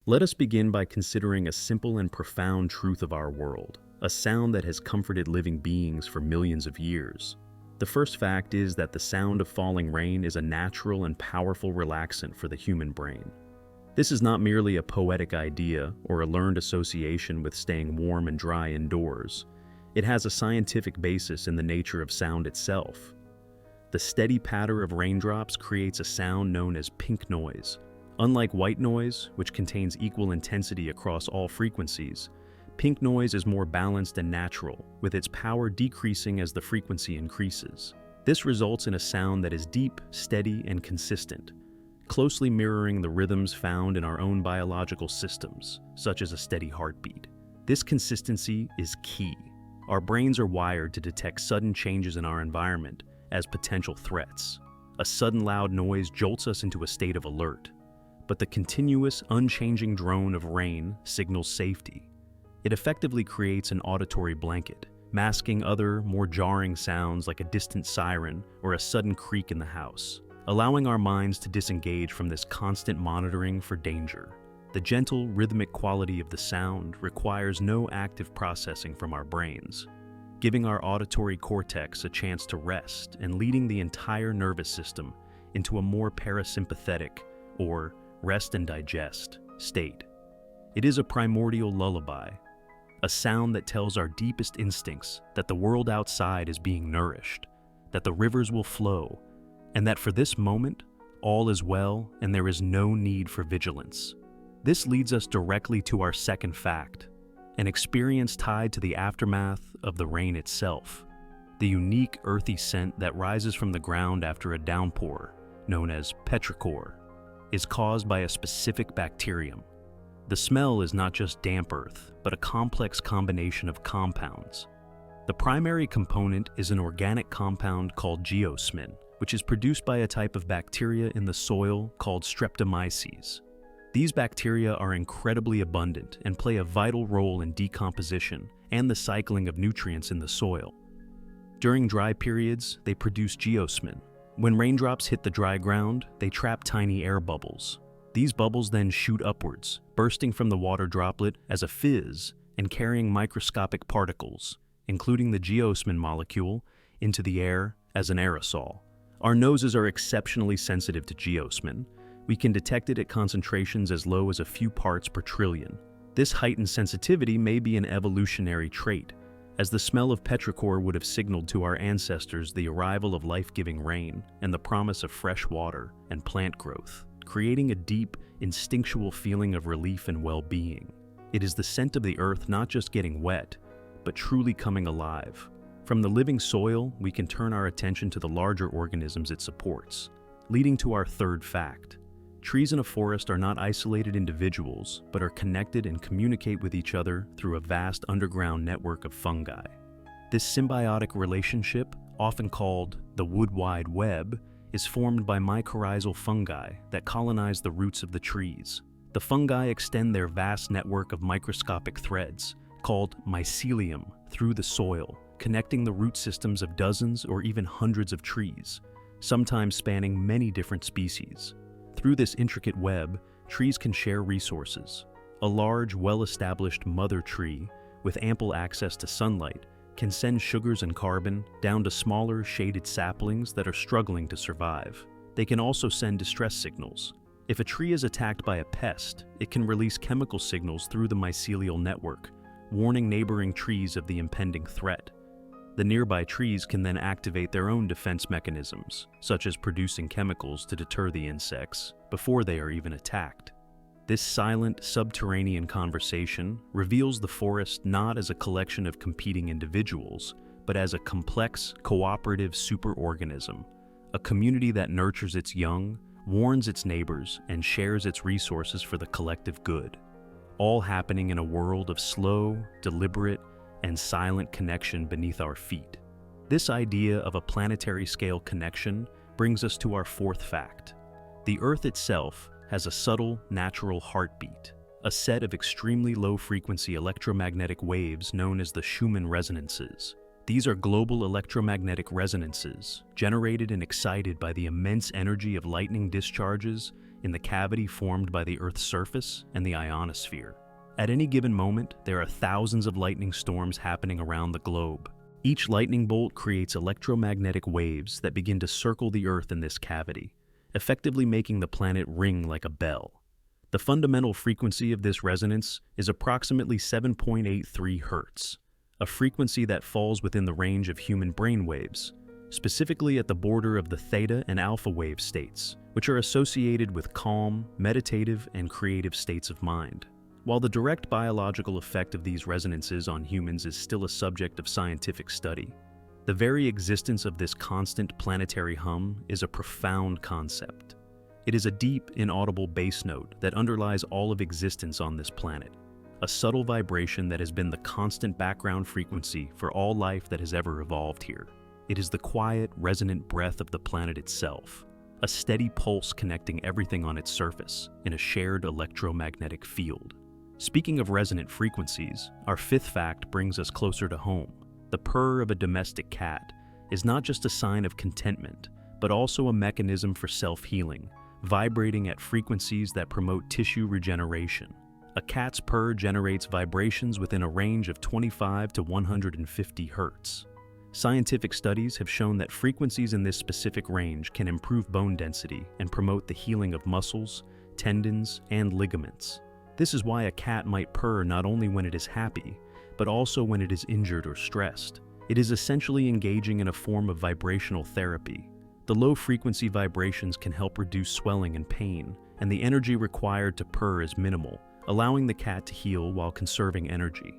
Let us begin by considering a simple and profound truth of our world, a sound that has comforted living beings for millions of years. The first fact is that the sound of falling rain is a natural and powerful relaxant for the human brain. This is not merely a poetic idea or a learned association with staying warm and dry indoors. It has a scientific basis in the nature of sound itself. The steady patter of raindrops creates a sound known as pink noise. Unlike white noise, which contains equal intensity across all frequencies, pink noise is more balanced and natural, with its power decreasing as the frequency increases. This results in a sound that is deep, steady, and consistent, closely mirroring the rhythms found in our own biological systems, such as a steady heartbeat. This consistency is key. Our brains are wired to detect sudden changes in our environment as potential threats. A sudden loud noise jolts us into a state of alert, but the continuous, unchanging drone of rain signals safety. It effectively creates an auditory blanket, masking other, more jarring sounds like a distant siren or a sudden creak in the house, allowing our minds to disengage from this constant monitoring for danger. The gentle, rhythmic quality of the sound requires no active processing from our brains, giving our auditory cortex a chance to rest and leading the entire nervous system into a more parasympathetic, or rest and digest, state. It is a primordial lullaby, a sound that tells our deepest instincts that the world outside is being nourished, that the rivers will flow, and that for this moment, all is well and there is no need for vigilance. This leads us directly to our second fact, an experience tied to the aftermath of the rain itself. The unique earthy scent that rises from the ground after a downpour, known as petrichor, is caused by a specific bacterium. The smell is not just damp earth, but a complex combination of compounds. The primary component is an organic compound called geosmin, which is produced by a type of bacteria in the soil called streptomyces. These bacteria are incredibly abundant and play a vital role in decomposition and the cycling of nutrients in the soil. During dry periods, they produce geosmin. When raindrops hit the dry ground, they trap tiny air bubbles. These bubbles then shoot upwards, bursting from the water droplet as a fizz and carrying microscopic particles, including the geosmin molecule, into the air as an aerosol. Our noses are exceptionally sensitive to geosmin. We can detect it at concentrations as low as a few parts per trillion. This heightened sensitivity may be an evolutionary trait, as the smell of petrichor would have signaled to our ancestors the arrival of life-giving rain and the promise of fresh water and plant growth, creating a deep, instinctual feeling of relief and well-being. It is the scent of the earth not just getting wet, but truly coming alive. From the living soil, we can turn our attention to the larger organisms it supports, leading to our third fact. Trees in a forest are not isolated individuals, but are connected and communicate with each other through a vast underground network of fungi. This symbiotic relationship, often called the wood wide web, is formed by mycorrhizal fungi that colonize the roots of the trees. The fungi extend their vast network of microscopic threads, called mycelium, through the soil, connecting the root systems of dozens or even hundreds of trees, sometimes spanning many different species. Through this intricate web, trees can share resources. A large, well-established mother tree, with ample access to sunlight, can send sugars and carbon down to smaller, shaded saplings that are struggling to survive. They can also send distress signals. If a tree is attacked by a pest, it can release chemical signals through the mycelial network, warning neighboring trees of the impending threat. The nearby trees can then activate their own defense mechanisms, such as producing chemicals to deter the insects before they are even attacked. This silent, subterranean conversation reveals the forest not as a collection of competing individuals, but as a complex, cooperative superorganism, a community that nurtures its young, warns its neighbors, and shares its resources for the collective good, all happening in a world of slow, deliberate, and silent connection beneath our feet. This idea of a planetary-scale connection brings us to our fourth fact. The Earth itself has a subtle, natural heartbeat, a set of extremely low-frequency electromagnetic waves known as the Schumann resonances. These are global electromagnetic resonances, generated and excited by the immense energy of lightning discharges in the cavity formed by the Earth's surface and the ionosphere. At any given moment, there are thousands of lightning storms happening around the globe. Each lightning bolt creates electromagnetic waves that begin to circle the Earth in this cavity, effectively making the planet ring like a bell. The fundamental frequency of this resonance is approximately 7.83 Hz, a frequency that falls within the range of human brain waves, specifically at the border of the theta and alpha wave states, which are associated with calm, meditative, and creative states of mind. While the direct biological effect of these resonances on humans is still a subject of scientific study, the very existence of this constant planetary hum is a profound concept. It is a deep, inaudible bass note that underlies all of existence on this planet, a subtle vibration that has been the constant background frequency for all life that has ever evolved here. It is the quiet, resonant breath of the planet itself, a steady pulse connecting everything on its surface in a shared electromagnetic field. Speaking of resonant frequencies, our fifth fact brings us closer to home. The purr of a domestic cat is not just a sign of contentment, but also a mechanism for self-healing, vibrating at frequencies that promote tissue regeneration. A cat's purr generates vibrations within a range of 25 to 150 Hz. Scientific studies have shown that frequencies in this specific range can improve bone density and promote the healing of muscles, tendons, and ligaments. This is why a cat might purr not only when it is happy, but also when it is injured or stressed. It is essentially engaging in a form of vibrational therapy. The low-frequency vibrations can help reduce swelling and pain, and the energy required to purr is minimal, allowing the cat to heal while conserving energy.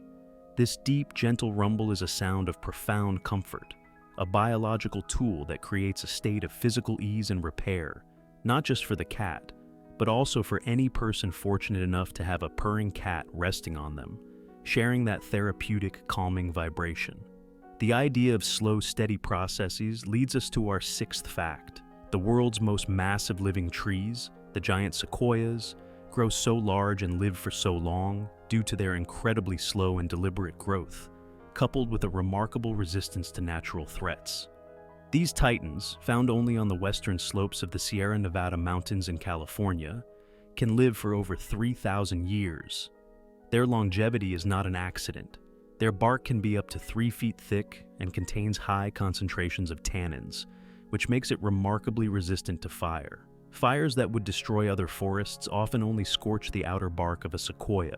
This deep, gentle rumble is a sound of profound comfort, a biological tool that creates a state of physical ease and repair, not just for the cat, but also for any person fortunate enough to have a purring cat resting on them, sharing that therapeutic, calming vibration. The idea of slow, steady processes leads us to our sixth fact. The world's most massive living trees, the giant sequoias, grow so large and live for so long due to their incredibly slow and deliberate growth, coupled with a remarkable resistance to natural threats. These titans, found only on the western slopes of the Sierra Nevada mountains in California, can live for over 3,000 years. Their longevity is not an accident. Their bark can be up to 3 feet thick and contains high concentrations of tannins, which makes it remarkably resistant to fire. Fires that would destroy other forests often only scorch the outer bark of a sequoia,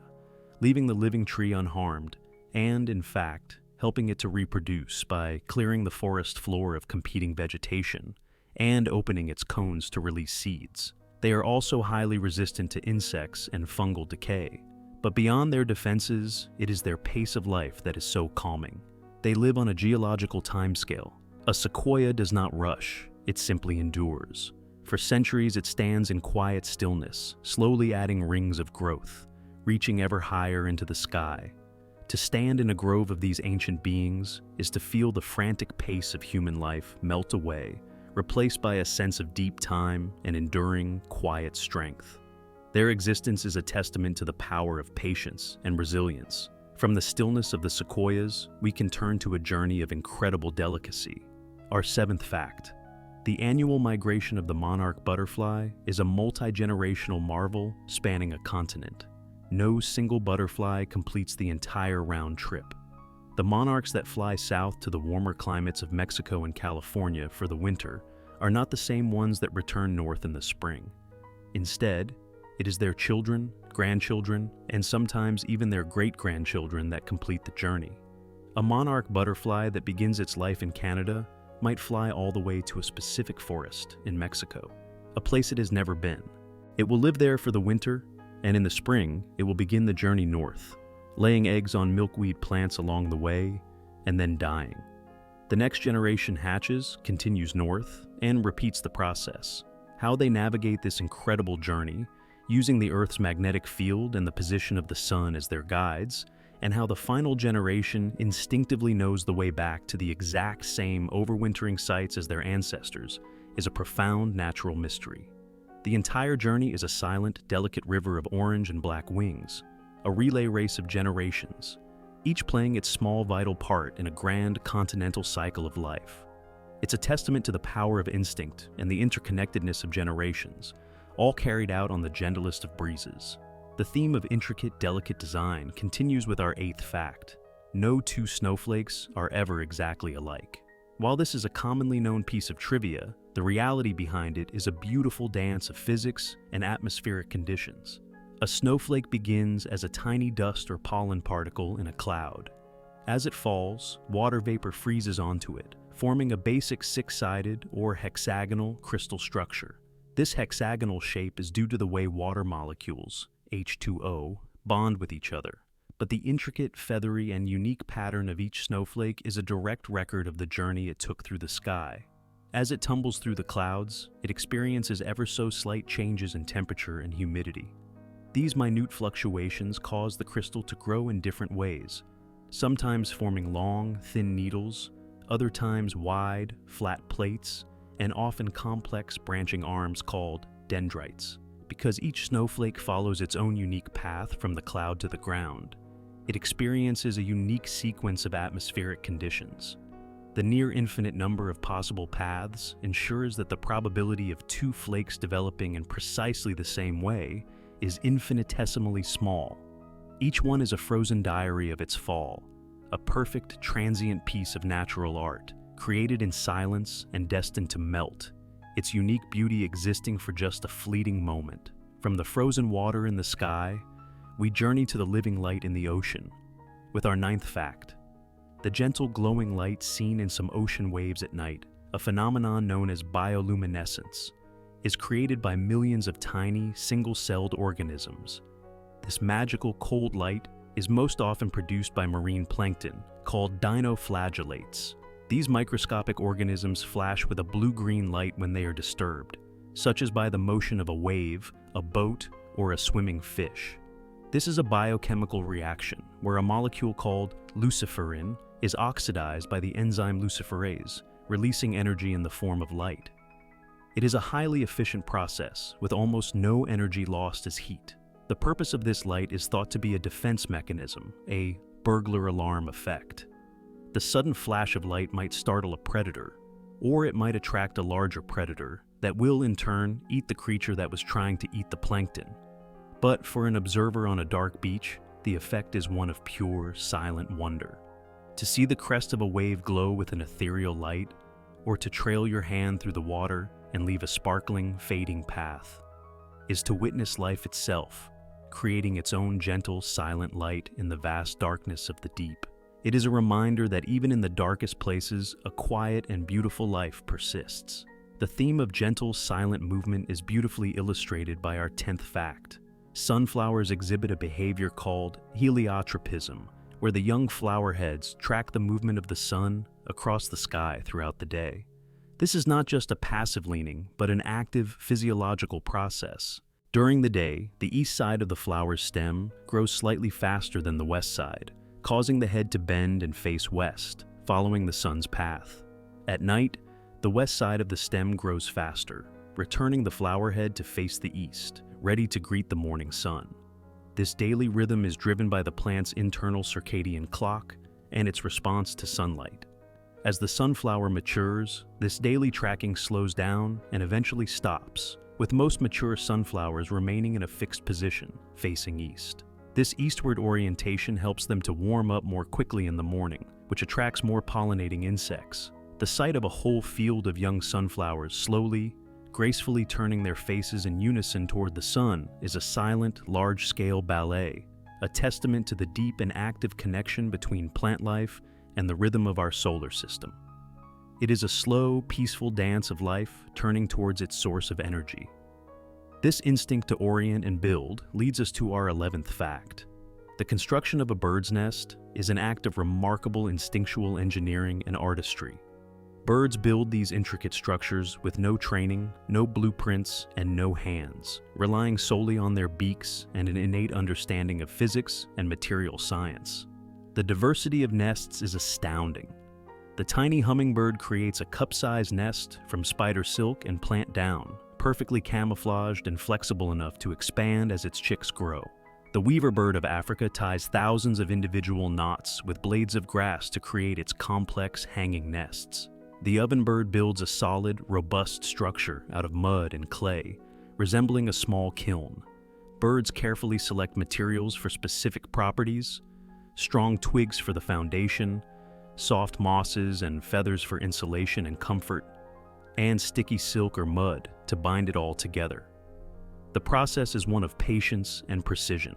leaving the living tree unharmed, and, in fact, helping it to reproduce by clearing the forest floor of competing vegetation and opening its cones to release seeds. They are also highly resistant to insects and fungal decay. But beyond their defenses, it is their pace of life that is so calming. They live on a geological timescale. A sequoia does not rush, it simply endures. For centuries, it stands in quiet stillness, slowly adding rings of growth, reaching ever higher into the sky. To stand in a grove of these ancient beings is to feel the frantic pace of human life melt away, replaced by a sense of deep time and enduring, quiet strength. Their existence is a testament to the power of patience and resilience. From the stillness of the sequoias, we can turn to a journey of incredible delicacy. Our seventh fact. The annual migration of the monarch butterfly is a multi-generational marvel spanning a continent. No single butterfly completes the entire round trip. The monarchs that fly south to the warmer climates of Mexico and California for the winter are not the same ones that return north in the spring. Instead, it is their children, grandchildren, and sometimes even their great-grandchildren that complete the journey. A monarch butterfly that begins its life in Canada might fly all the way to a specific forest in Mexico, a place it has never been. It will live there for the winter, and in the spring, it will begin the journey north, laying eggs on milkweed plants along the way, and then dying. The next generation hatches, continues north, and repeats the process. How they navigate this incredible journey, using the Earth's magnetic field and the position of the sun as their guides, and how the final generation instinctively knows the way back to the exact same overwintering sites as their ancestors, is a profound natural mystery. The entire journey is a silent, delicate river of orange and black wings, a relay race of generations, each playing its small vital part in a grand continental cycle of life. It's a testament to the power of instinct and the interconnectedness of generations, all carried out on the gentlest of breezes. The theme of intricate, delicate design continues with our 8th fact. No two snowflakes are ever exactly alike. While this is a commonly known piece of trivia, the reality behind it is a beautiful dance of physics and atmospheric conditions. A snowflake begins as a tiny dust or pollen particle in a cloud. As it falls, water vapor freezes onto it, forming a basic 6-sided or hexagonal crystal structure. This hexagonal shape is due to the way water molecules, H2O, bond with each other. But the intricate, feathery, and unique pattern of each snowflake is a direct record of the journey it took through the sky. As it tumbles through the clouds, it experiences ever so slight changes in temperature and humidity. These minute fluctuations cause the crystal to grow in different ways, sometimes forming long, thin needles, other times wide, flat plates, and often complex branching arms called dendrites. Because each snowflake follows its own unique path from the cloud to the ground, it experiences a unique sequence of atmospheric conditions. The near infinite number of possible paths ensures that the probability of two flakes developing in precisely the same way is infinitesimally small. Each one is a frozen diary of its fall, a perfect transient piece of natural art, created in silence and destined to melt, its unique beauty existing for just a fleeting moment. From the frozen water in the sky, we journey to the living light in the ocean, with our 9th fact. The gentle glowing light seen in some ocean waves at night, a phenomenon known as bioluminescence, is created by millions of tiny, single-celled organisms. This magical cold light is most often produced by marine plankton, called dinoflagellates. These microscopic organisms flash with a blue-green light when they are disturbed, such as by the motion of a wave, a boat, or a swimming fish. This is a biochemical reaction where a molecule called luciferin is oxidized by the enzyme luciferase, releasing energy in the form of light. It is a highly efficient process with almost no energy lost as heat. The purpose of this light is thought to be a defense mechanism, a burglar alarm effect. The sudden flash of light might startle a predator, or it might attract a larger predator that will in turn eat the creature that was trying to eat the plankton. But for an observer on a dark beach, the effect is one of pure, silent wonder. To see the crest of a wave glow with an ethereal light, or to trail your hand through the water and leave a sparkling, fading path, is to witness life itself, creating its own gentle, silent light in the vast darkness of the deep. It is a reminder that even in the darkest places, a quiet and beautiful life persists. The theme of gentle, silent movement is beautifully illustrated by our 10th fact. Sunflowers exhibit a behavior called heliotropism, where the young flower heads track the movement of the sun across the sky throughout the day. This is not just a passive leaning, but an active physiological process. During the day, the east side of the flower's stem grows slightly faster than the west side, causing the head to bend and face west, following the sun's path. At night, the west side of the stem grows faster, returning the flower head to face the east, ready to greet the morning sun. This daily rhythm is driven by the plant's internal circadian clock and its response to sunlight. As the sunflower matures, this daily tracking slows down and eventually stops, with most mature sunflowers remaining in a fixed position, facing east. This eastward orientation helps them to warm up more quickly in the morning, which attracts more pollinating insects. The sight of a whole field of young sunflowers slowly, gracefully turning their faces in unison toward the sun is a silent, large-scale ballet, a testament to the deep and active connection between plant life and the rhythm of our solar system. It is a slow, peaceful dance of life turning towards its source of energy. This instinct to orient and build leads us to our 11th fact. The construction of a bird's nest is an act of remarkable instinctual engineering and artistry. Birds build these intricate structures with no training, no blueprints, and no hands, relying solely on their beaks and an innate understanding of physics and material science. The diversity of nests is astounding. The tiny hummingbird creates a cup-sized nest from spider silk and plant down, perfectly camouflaged and flexible enough to expand as its chicks grow. The weaver bird of Africa ties thousands of individual knots with blades of grass to create its complex hanging nests. The ovenbird builds a solid, robust structure out of mud and clay, resembling a small kiln. Birds carefully select materials for specific properties, strong twigs for the foundation, soft mosses and feathers for insulation and comfort, and sticky silk or mud to bind it all together. The process is one of patience and precision.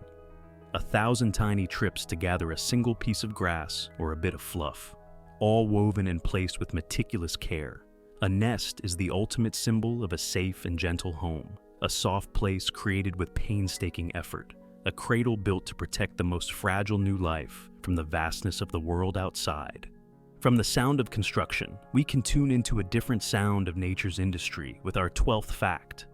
1,000 tiny trips to gather a single piece of grass or a bit of fluff, all woven and placed with meticulous care. A nest is the ultimate symbol of a safe and gentle home, a soft place created with painstaking effort, a cradle built to protect the most fragile new life from the vastness of the world outside. From the sound of construction, we can tune into a different sound of nature's industry with our 12th fact.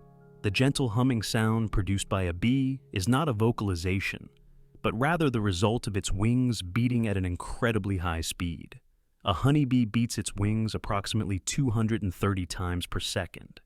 The gentle humming sound produced by a bee is not a vocalization, but rather the result of its wings beating at an incredibly high speed. A honeybee beats its wings approximately 230 times per second.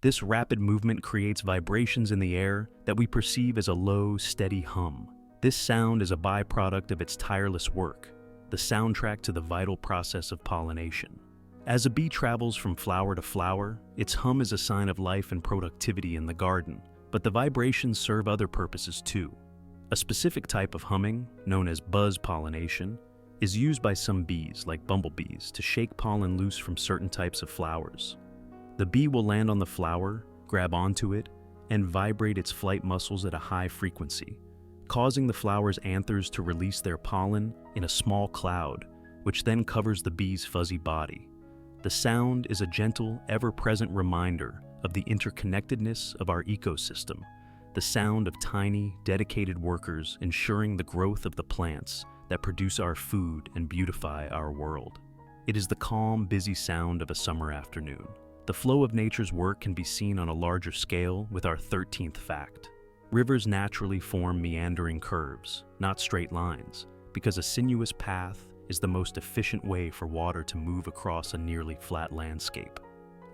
This rapid movement creates vibrations in the air that we perceive as a low, steady hum. This sound is a byproduct of its tireless work, the soundtrack to the vital process of pollination. As a bee travels from flower to flower, its hum is a sign of life and productivity in the garden, but the vibrations serve other purposes too. A specific type of humming, known as buzz pollination, is used by some bees, like bumblebees, to shake pollen loose from certain types of flowers. The bee will land on the flower, grab onto it, and vibrate its flight muscles at a high frequency, causing the flower's anthers to release their pollen in a small cloud, which then covers the bee's fuzzy body. The sound is a gentle, ever-present reminder of the interconnectedness of our ecosystem, the sound of tiny, dedicated workers ensuring the growth of the plants that produce our food and beautify our world. It is the calm, busy sound of a summer afternoon. The flow of nature's work can be seen on a larger scale with our 13th fact. Rivers naturally form meandering curves, not straight lines, because a sinuous path is the most efficient way for water to move across a nearly flat landscape.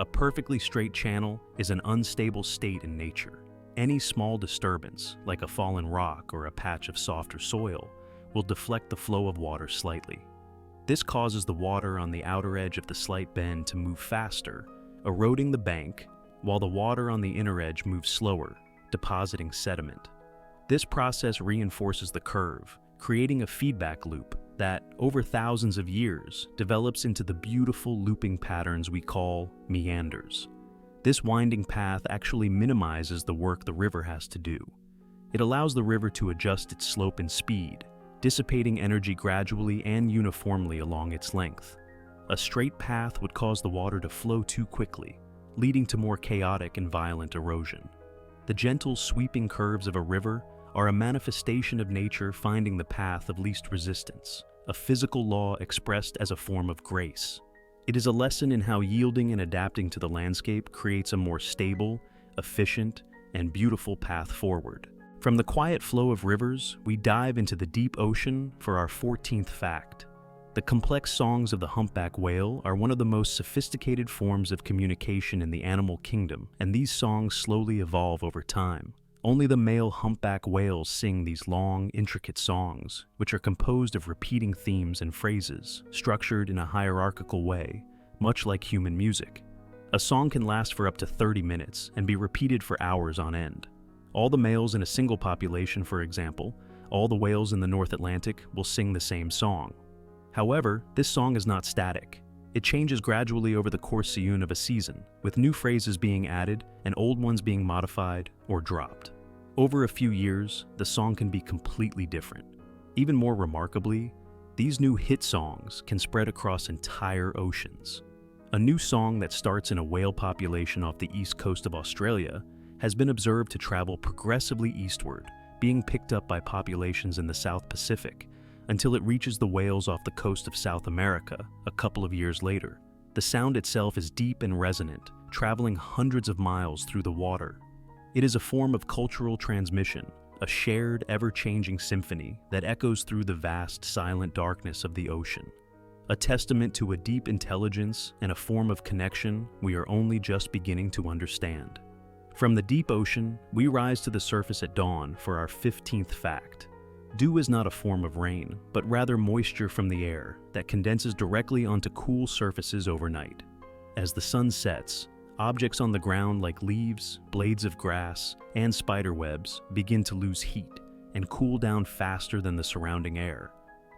A perfectly straight channel is an unstable state in nature. Any small disturbance, like a fallen rock or a patch of softer soil, will deflect the flow of water slightly. This causes the water on the outer edge of the slight bend to move faster, eroding the bank, while the water on the inner edge moves slower, depositing sediment. This process reinforces the curve, creating a feedback loop that, over thousands of years, develops into the beautiful looping patterns we call meanders. This winding path actually minimizes the work the river has to do. It allows the river to adjust its slope and speed, dissipating energy gradually and uniformly along its length. A straight path would cause the water to flow too quickly, leading to more chaotic and violent erosion. The gentle, sweeping curves of a river are a manifestation of nature finding the path of least resistance, a physical law expressed as a form of grace. It is a lesson in how yielding and adapting to the landscape creates a more stable, efficient, and beautiful path forward. From the quiet flow of rivers, we dive into the deep ocean for our 14th fact. The complex songs of the humpback whale are one of the most sophisticated forms of communication in the animal kingdom, and these songs slowly evolve over time. Only the male humpback whales sing these long, intricate songs, which are composed of repeating themes and phrases, structured in a hierarchical way, much like human music. A song can last for up to 30 minutes and be repeated for hours on end. All the males in a single population, for example, all the whales in the North Atlantic, will sing the same song. However, this song is not static. It changes gradually over the course of a season, with new phrases being added and old ones being modified or dropped. Over a few years, the song can be completely different. Even more remarkably, these new hit songs can spread across entire oceans. A new song that starts in a whale population off the east coast of Australia has been observed to travel progressively eastward, being picked up by populations in the South Pacific, until it reaches the whales off the coast of South America a couple of years later. The sound itself is deep and resonant, traveling hundreds of miles through the water. It is a form of cultural transmission, a shared, ever-changing symphony that echoes through the vast, silent darkness of the ocean. A testament to a deep intelligence and a form of connection we are only just beginning to understand. From the deep ocean, we rise to the surface at dawn for our 15th fact. Dew is not a form of rain, but rather moisture from the air that condenses directly onto cool surfaces overnight. As the sun sets, Objects on the ground like leaves, blades of grass, and spider webs begin to lose heat and cool down faster than the surrounding air.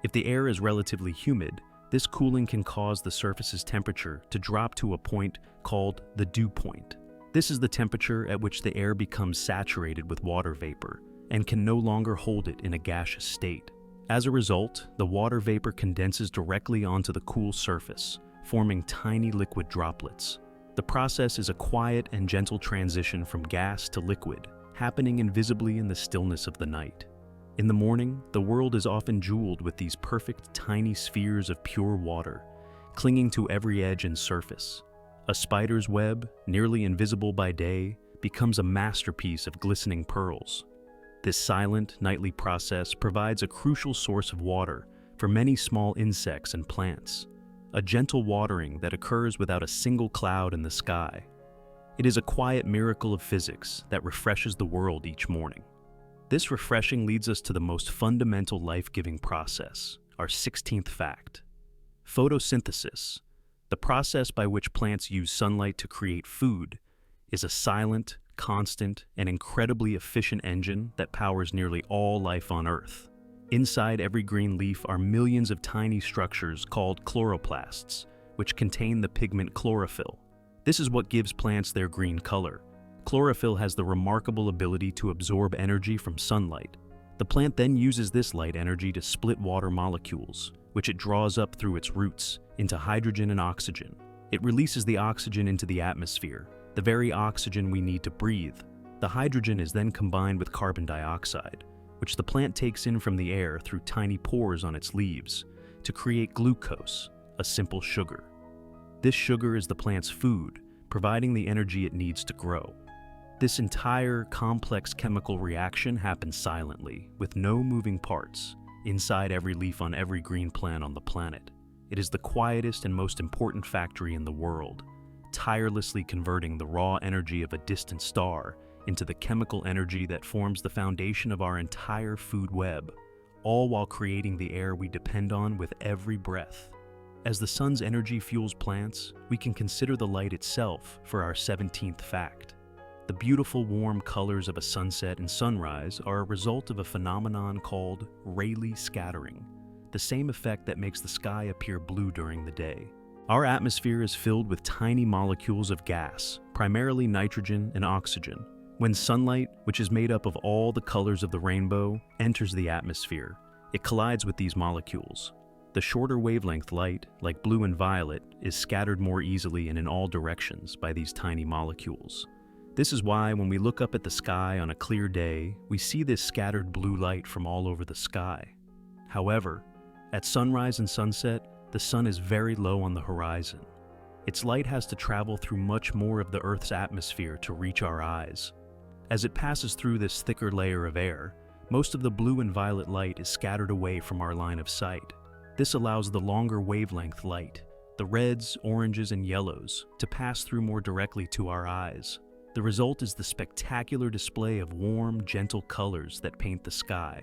If the air is relatively humid, this cooling can cause the surface's temperature to drop to a point called the dew point. This is the temperature at which the air becomes saturated with water vapor and can no longer hold it in a gaseous state. As a result, the water vapor condenses directly onto the cool surface, forming tiny liquid droplets. The process is a quiet and gentle transition from gas to liquid, happening invisibly in the stillness of the night. In the morning, the world is often jeweled with these perfect tiny spheres of pure water, clinging to every edge and surface. A spider's web, nearly invisible by day, becomes a masterpiece of glistening pearls. This silent, nightly process provides a crucial source of water for many small insects and plants, a gentle watering that occurs without a single cloud in the sky. It is a quiet miracle of physics that refreshes the world each morning. This refreshing leads us to the most fundamental life-giving process, our 16th fact. Photosynthesis, the process by which plants use sunlight to create food, is a silent, constant, and incredibly efficient engine that powers nearly all life on Earth. Inside every green leaf are millions of tiny structures called chloroplasts, which contain the pigment chlorophyll. This is what gives plants their green color. Chlorophyll has the remarkable ability to absorb energy from sunlight. The plant then uses this light energy to split water molecules, which it draws up through its roots, into hydrogen and oxygen. It releases the oxygen into the atmosphere, the very oxygen we need to breathe. The hydrogen is then combined with carbon dioxide, which the plant takes in from the air through tiny pores on its leaves, to create glucose, a simple sugar. This sugar is the plant's food, providing the energy it needs to grow. This entire complex chemical reaction happens silently, with no moving parts, inside every leaf on every green plant on the planet. It is the quietest and most important factory in the world, tirelessly converting the raw energy of a distant star into the chemical energy that forms the foundation of our entire food web, all while creating the air we depend on with every breath. As the sun's energy fuels plants, we can consider the light itself for our 17th fact. The beautiful warm colors of a sunset and sunrise are a result of a phenomenon called Rayleigh scattering, the same effect that makes the sky appear blue during the day. Our atmosphere is filled with tiny molecules of gas, primarily nitrogen and oxygen. When sunlight, which is made up of all the colors of the rainbow, enters the atmosphere, it collides with these molecules. The shorter wavelength light, like blue and violet, is scattered more easily and in all directions by these tiny molecules. This is why when we look up at the sky on a clear day, we see this scattered blue light from all over the sky. However, at sunrise and sunset, the sun is very low on the horizon. Its light has to travel through much more of the Earth's atmosphere to reach our eyes. As it passes through this thicker layer of air, most of the blue and violet light is scattered away from our line of sight. This allows the longer wavelength light, the reds, oranges, and yellows, to pass through more directly to our eyes. The result is the spectacular display of warm, gentle colors that paint the sky.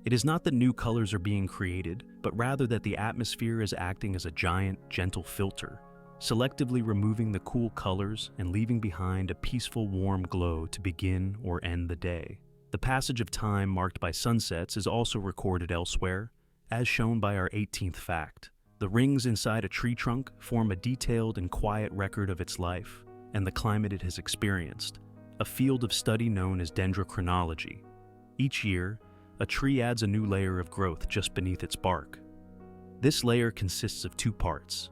It is not that new colors are being created, but rather that the atmosphere is acting as a giant, gentle filter, selectively removing the cool colors and leaving behind a peaceful, warm glow to begin or end the day. The passage of time marked by sunsets is also recorded elsewhere, as shown by our 18th fact. The rings inside a tree trunk form a detailed and quiet record of its life and the climate it has experienced, a field of study known as dendrochronology. Each year, a tree adds a new layer of growth just beneath its bark. This layer consists of two parts: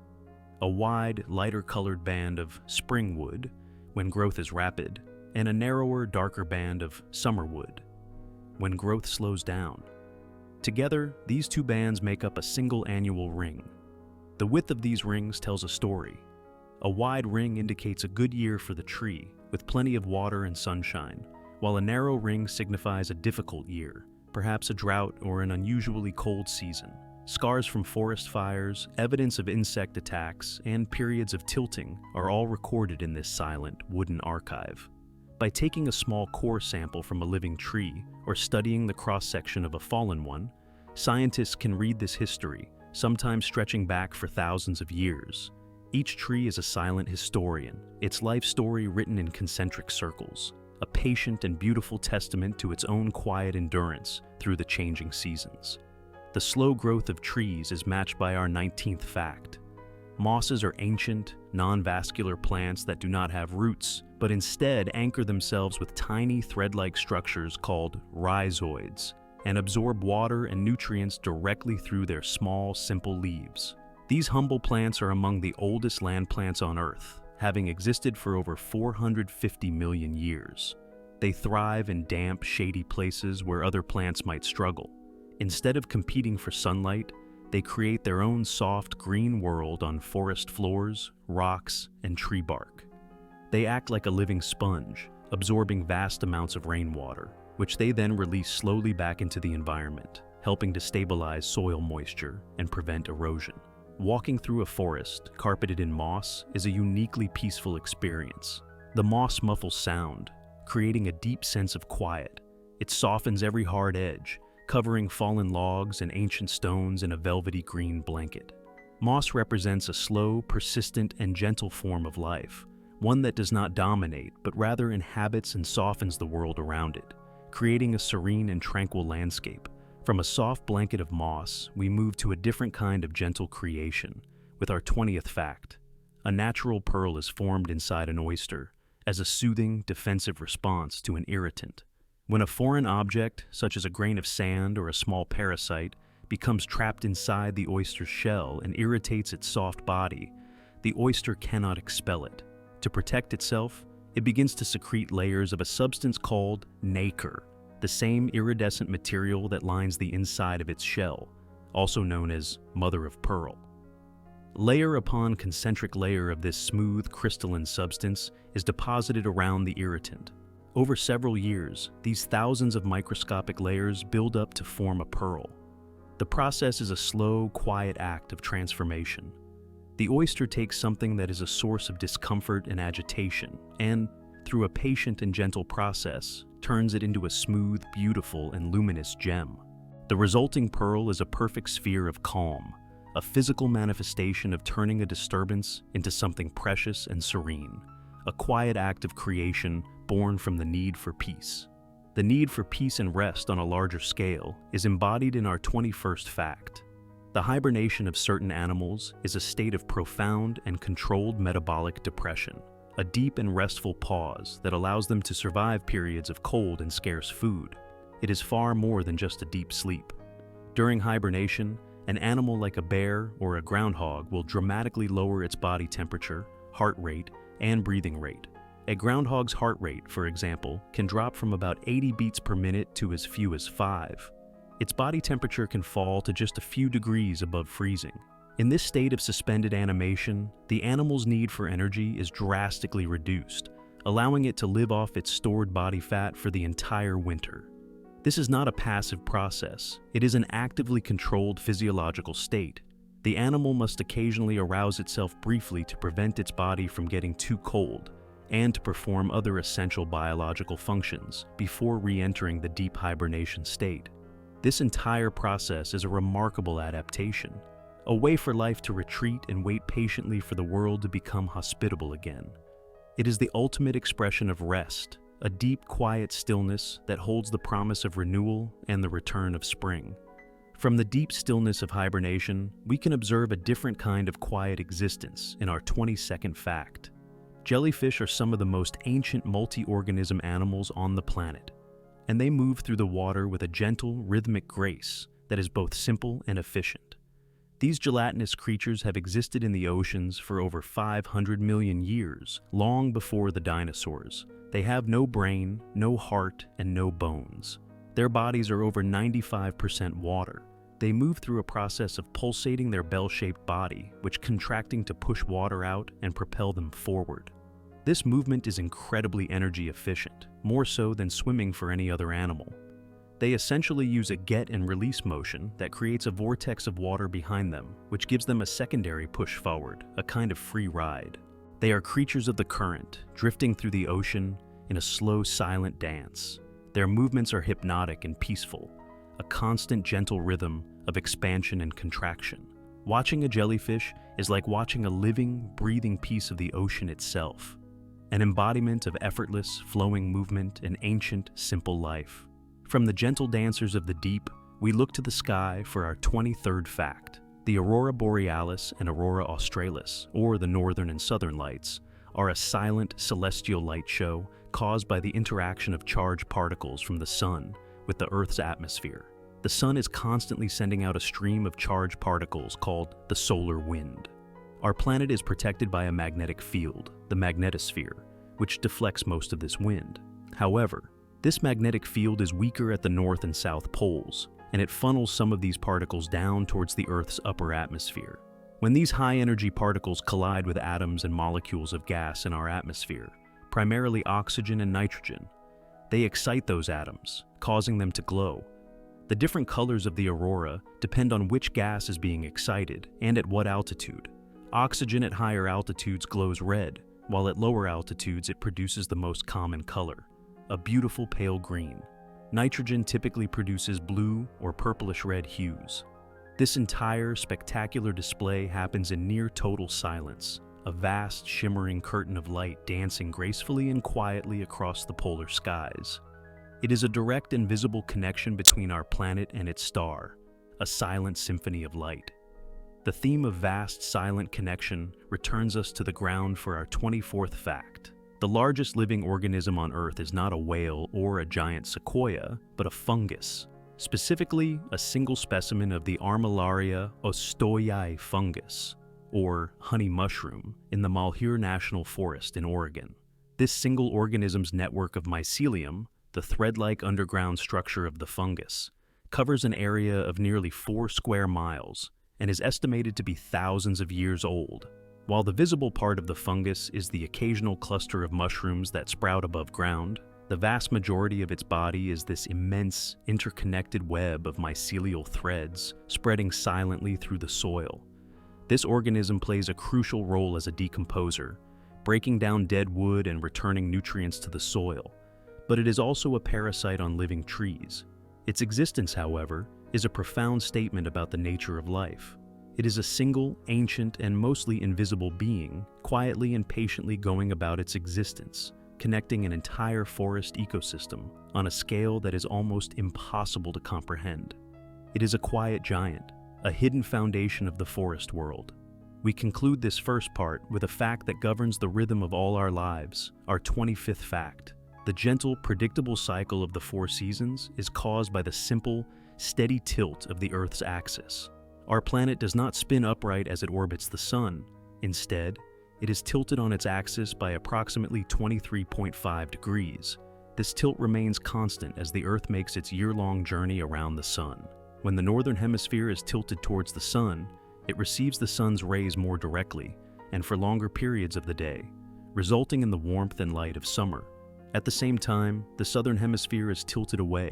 a wide, lighter-colored band of spring wood, when growth is rapid, and a narrower, darker band of summer wood, when growth slows down. Together, these two bands make up a single annual ring. The width of these rings tells a story. A wide ring indicates a good year for the tree, with plenty of water and sunshine, while a narrow ring signifies a difficult year, perhaps a drought or an unusually cold season. Scars from forest fires, evidence of insect attacks, and periods of tilting are all recorded in this silent, wooden archive. By taking a small core sample from a living tree or studying the cross-section of a fallen one, scientists can read this history, sometimes stretching back for thousands of years. Each tree is a silent historian, its life story written in concentric circles, a patient and beautiful testament to its own quiet endurance through the changing seasons. The slow growth of trees is matched by our 19th fact. Mosses are ancient, non-vascular plants that do not have roots, but instead anchor themselves with tiny thread-like structures called rhizoids, and absorb water and nutrients directly through their small, simple leaves. These humble plants are among the oldest land plants on Earth, having existed for over 450 million years. They thrive in damp, shady places where other plants might struggle. Instead of competing for sunlight, they create their own soft green world on forest floors, rocks, and tree bark. They act like a living sponge, absorbing vast amounts of rainwater, which they then release slowly back into the environment, helping to stabilize soil moisture and prevent erosion. Walking through a forest carpeted in moss is a uniquely peaceful experience. The moss muffles sound, creating a deep sense of quiet. It softens every hard edge, covering fallen logs and ancient stones in a velvety green blanket. Moss represents a slow, persistent, and gentle form of life, one that does not dominate, but rather inhabits and softens the world around it, creating a serene and tranquil landscape. From a soft blanket of moss, we move to a different kind of gentle creation, with our 20th fact. A natural pearl is formed inside an oyster, as a soothing, defensive response to an irritant. When a foreign object, such as a grain of sand or a small parasite, becomes trapped inside the oyster's shell and irritates its soft body, the oyster cannot expel it. To protect itself, it begins to secrete layers of a substance called nacre, the same iridescent material that lines the inside of its shell, also known as mother of pearl. Layer upon concentric layer of this smooth, crystalline substance is deposited around the irritant. Over several years, these thousands of microscopic layers build up to form a pearl. The process is a slow, quiet act of transformation. The oyster takes something that is a source of discomfort and agitation, and, through a patient and gentle process, turns it into a smooth, beautiful, and luminous gem. The resulting pearl is a perfect sphere of calm, a physical manifestation of turning a disturbance into something precious and serene, a quiet act of creation born from the need for peace. The need for peace and rest on a larger scale is embodied in our 21st fact. The hibernation of certain animals is a state of profound and controlled metabolic depression, a deep and restful pause that allows them to survive periods of cold and scarce food. It is far more than just a deep sleep. During hibernation, an animal like a bear or a groundhog will dramatically lower its body temperature, heart rate, and breathing rate. A groundhog's heart rate, for example, can drop from about 80 beats per minute to as few as 5. Its body temperature can fall to just a few degrees above freezing. In this state of suspended animation, the animal's need for energy is drastically reduced, allowing it to live off its stored body fat for the entire winter. This is not a passive process. It is an actively controlled physiological state. The animal must occasionally arouse itself briefly to prevent its body from getting too cold, and to perform other essential biological functions before re-entering the deep hibernation state. This entire process is a remarkable adaptation, a way for life to retreat and wait patiently for the world to become hospitable again. It is the ultimate expression of rest, a deep, quiet stillness that holds the promise of renewal and the return of spring. From the deep stillness of hibernation, we can observe a different kind of quiet existence in our 22nd fact. Jellyfish are some of the most ancient multi-organism animals on the planet, and they move through the water with a gentle, rhythmic grace that is both simple and efficient. These gelatinous creatures have existed in the oceans for over 500 million years, long before the dinosaurs. They have no brain, no heart, and no bones. Their bodies are over 95% water. They move through a process of pulsating their bell-shaped body, which contracting to push water out and propel them forward. This movement is incredibly energy efficient, more so than swimming for any other animal. They essentially use a get and release motion that creates a vortex of water behind them, which gives them a secondary push forward, a kind of free ride. They are creatures of the current, drifting through the ocean in a slow, silent dance. Their movements are hypnotic and peaceful, a constant gentle rhythm of expansion and contraction. Watching a jellyfish is like watching a living, breathing piece of the ocean itself, an embodiment of effortless, flowing movement and ancient, simple life. From the gentle dancers of the deep, we look to the sky for our 23rd fact. The aurora borealis and aurora australis, or the northern and southern lights, are a silent celestial light show caused by the interaction of charged particles from the sun with the Earth's atmosphere. The sun is constantly sending out a stream of charged particles called the solar wind. Our planet is protected by a magnetic field, the magnetosphere, which deflects most of this wind. However, this magnetic field is weaker at the north and south poles, and it funnels some of these particles down towards the Earth's upper atmosphere. When these high-energy particles collide with atoms and molecules of gas in our atmosphere, primarily oxygen and nitrogen, they excite those atoms, causing them to glow. The different colors of the aurora depend on which gas is being excited and at what altitude. Oxygen at higher altitudes glows red, while at lower altitudes it produces the most common color, a beautiful pale green. Nitrogen typically produces blue or purplish-red hues. This entire spectacular display happens in near total silence, a vast shimmering curtain of light dancing gracefully and quietly across the polar skies. It is a direct and visible connection between our planet and its star, a silent symphony of light. The theme of vast, silent connection returns us to the ground for our 24th fact. The largest living organism on Earth is not a whale or a giant sequoia, but a fungus. Specifically, a single specimen of the Armillaria ostoyae fungus, or honey mushroom, in the Malheur National Forest in Oregon. This single organism's network of mycelium, the thread-like underground structure of the fungus, covers an area of nearly 4 square miles and is estimated to be thousands of years old. While the visible part of the fungus is the occasional cluster of mushrooms that sprout above ground, the vast majority of its body is this immense, interconnected web of mycelial threads spreading silently through the soil. This organism plays a crucial role as a decomposer, breaking down dead wood and returning nutrients to the soil, but it is also a parasite on living trees. Its existence, however, is a profound statement about the nature of life. It is a single, ancient, and mostly invisible being, quietly and patiently going about its existence, connecting an entire forest ecosystem on a scale that is almost impossible to comprehend. It is a quiet giant, a hidden foundation of the forest world. We conclude this first part with a fact that governs the rhythm of all our lives, our 25th fact. The gentle, predictable cycle of the 4 seasons is caused by the simple, steady tilt of the Earth's axis. Our planet does not spin upright as it orbits the sun. Instead, it is tilted on its axis by approximately 23.5 degrees. This tilt remains constant as the Earth makes its year-long journey around the sun. When the northern hemisphere is tilted towards the sun, it receives the sun's rays more directly and for longer periods of the day, resulting in the warmth and light of summer. At the same time, the southern hemisphere is tilted away,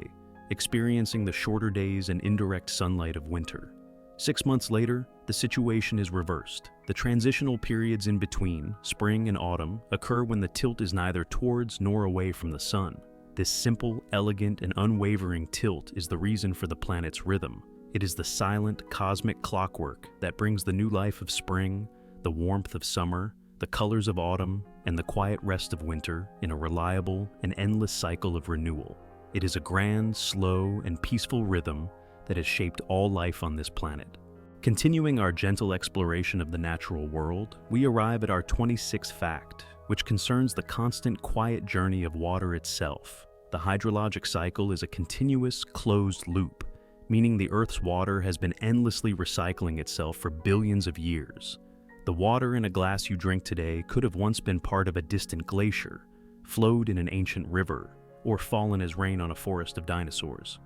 experiencing the shorter days and indirect sunlight of winter. 6 months later, the situation is reversed. The transitional periods in between, spring and autumn, occur when the tilt is neither towards nor away from the sun. This simple, elegant, and unwavering tilt is the reason for the planet's rhythm. It is the silent, cosmic clockwork that brings the new life of spring, the warmth of summer, the colors of autumn, and the quiet rest of winter in a reliable and endless cycle of renewal. It is a grand, slow, and peaceful rhythm that has shaped all life on this planet. Continuing our gentle exploration of the natural world, we arrive at our 26th fact, which concerns the constant, quiet journey of water itself. The hydrologic cycle is a continuous, closed loop, meaning the Earth's water has been endlessly recycling itself for billions of years. The water in a glass you drink today could have once been part of a distant glacier, flowed in an ancient river, or fallen as rain on a forest of dinosaurs.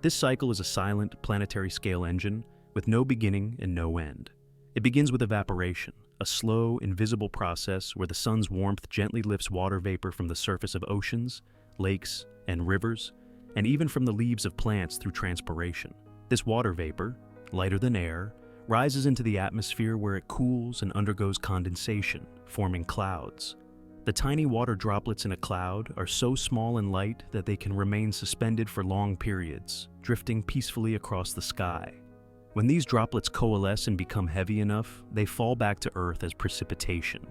This cycle is a silent, planetary-scale engine with no beginning and no end. It begins with evaporation, a slow, invisible process where the sun's warmth gently lifts water vapor from the surface of oceans, lakes, and rivers, and even from the leaves of plants through transpiration. This water vapor, lighter than air, rises into the atmosphere where it cools and undergoes condensation, forming clouds. The tiny water droplets in a cloud are so small and light that they can remain suspended for long periods, drifting peacefully across the sky. When these droplets coalesce and become heavy enough, they fall back to Earth as precipitation,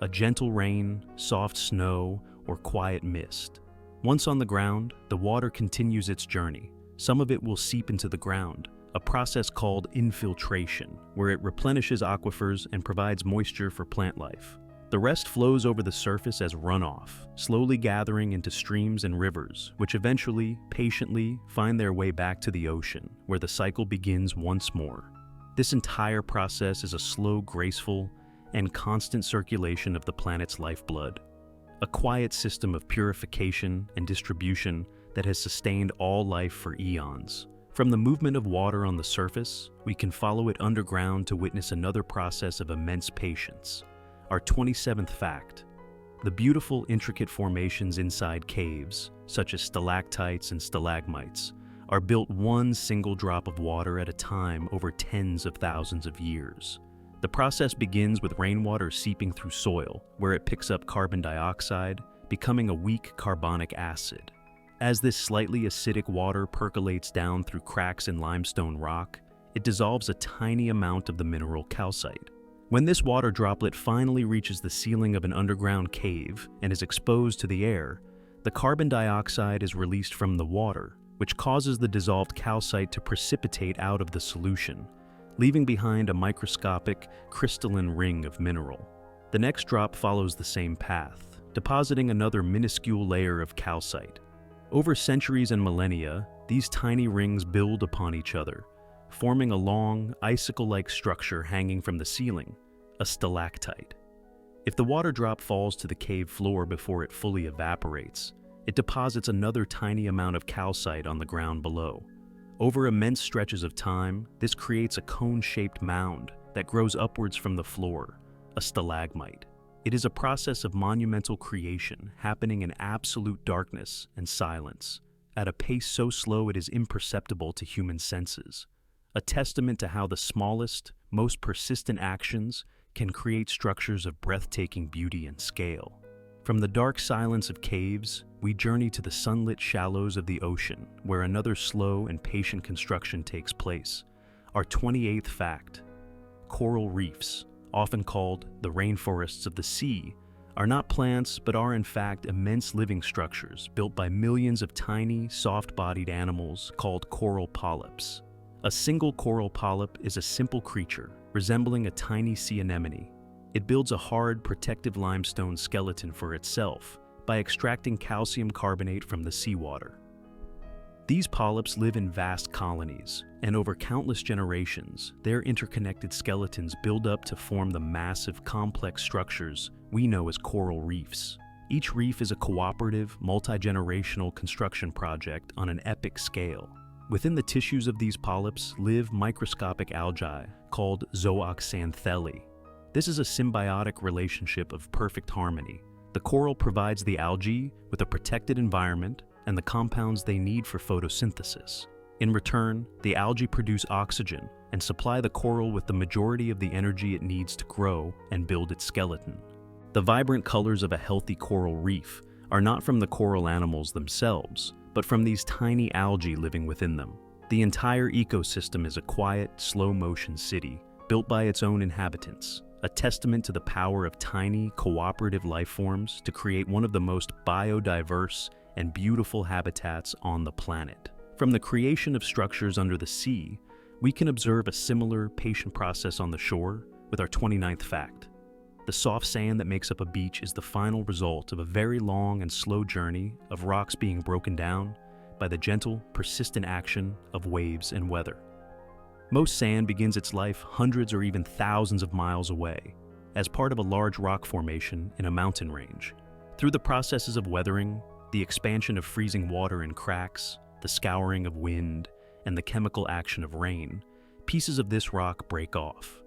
a gentle rain, soft snow, or quiet mist. Once on the ground, the water continues its journey. Some of it will seep into the ground, a process called infiltration, where it replenishes aquifers and provides moisture for plant life. The rest flows over the surface as runoff, slowly gathering into streams and rivers, which eventually, patiently, find their way back to the ocean, where the cycle begins once more. This entire process is a slow, graceful, and constant circulation of the planet's lifeblood, a quiet system of purification and distribution that has sustained all life for eons. From the movement of water on the surface, we can follow it underground to witness another process of immense patience. Our 27th fact: the beautiful, intricate formations inside caves, such as stalactites and stalagmites, are built one single drop of water at a time over tens of thousands of years. The process begins with rainwater seeping through soil, where it picks up carbon dioxide, becoming a weak carbonic acid. As this slightly acidic water percolates down through cracks in limestone rock, it dissolves a tiny amount of the mineral calcite. When this water droplet finally reaches the ceiling of an underground cave and is exposed to the air, the carbon dioxide is released from the water, which causes the dissolved calcite to precipitate out of the solution, leaving behind a microscopic, crystalline ring of mineral. The next drop follows the same path, depositing another minuscule layer of calcite. Over centuries and millennia, these tiny rings build upon each other, forming a long, icicle-like structure hanging from the ceiling, a stalactite. If the water drop falls to the cave floor before it fully evaporates, it deposits another tiny amount of calcite on the ground below. Over immense stretches of time, this creates a cone-shaped mound that grows upwards from the floor, a stalagmite. It is a process of monumental creation happening in absolute darkness and silence, at a pace so slow it is imperceptible to human senses. A testament to how the smallest, most persistent actions can create structures of breathtaking beauty and scale. From the dark silence of caves, we journey to the sunlit shallows of the ocean, where another slow and patient construction takes place. Our 28th fact: coral reefs, often called the rainforests of the sea, are not plants but are in fact immense living structures built by millions of tiny, soft-bodied animals called coral polyps. A single coral polyp is a simple creature, resembling a tiny sea anemone. It builds a hard, protective limestone skeleton for itself by extracting calcium carbonate from the seawater. These polyps live in vast colonies, and over countless generations, their interconnected skeletons build up to form the massive, complex structures we know as coral reefs. Each reef is a cooperative, multi-generational construction project on an epic scale. Within the tissues of these polyps live microscopic algae called zooxanthellae. This is a symbiotic relationship of perfect harmony. The coral provides the algae with a protected environment and the compounds they need for photosynthesis. In return, the algae produce oxygen and supply the coral with the majority of the energy it needs to grow and build its skeleton. The vibrant colors of a healthy coral reef are not from the coral animals themselves, but from these tiny algae living within them. The entire ecosystem is a quiet, slow-motion city built by its own inhabitants, a testament to the power of tiny, cooperative life forms to create one of the most biodiverse and beautiful habitats on the planet. From the creation of structures under the sea, we can observe a similar, patient process on the shore with our 29th fact. The soft sand that makes up a beach is the final result of a very long and slow journey of rocks being broken down by the gentle, persistent action of waves and weather. Most sand begins its life hundreds or even thousands of miles away, as part of a large rock formation in a mountain range. Through the processes of weathering, the expansion of freezing water in cracks, the scouring of wind, and the chemical action of rain, pieces of this rock break off.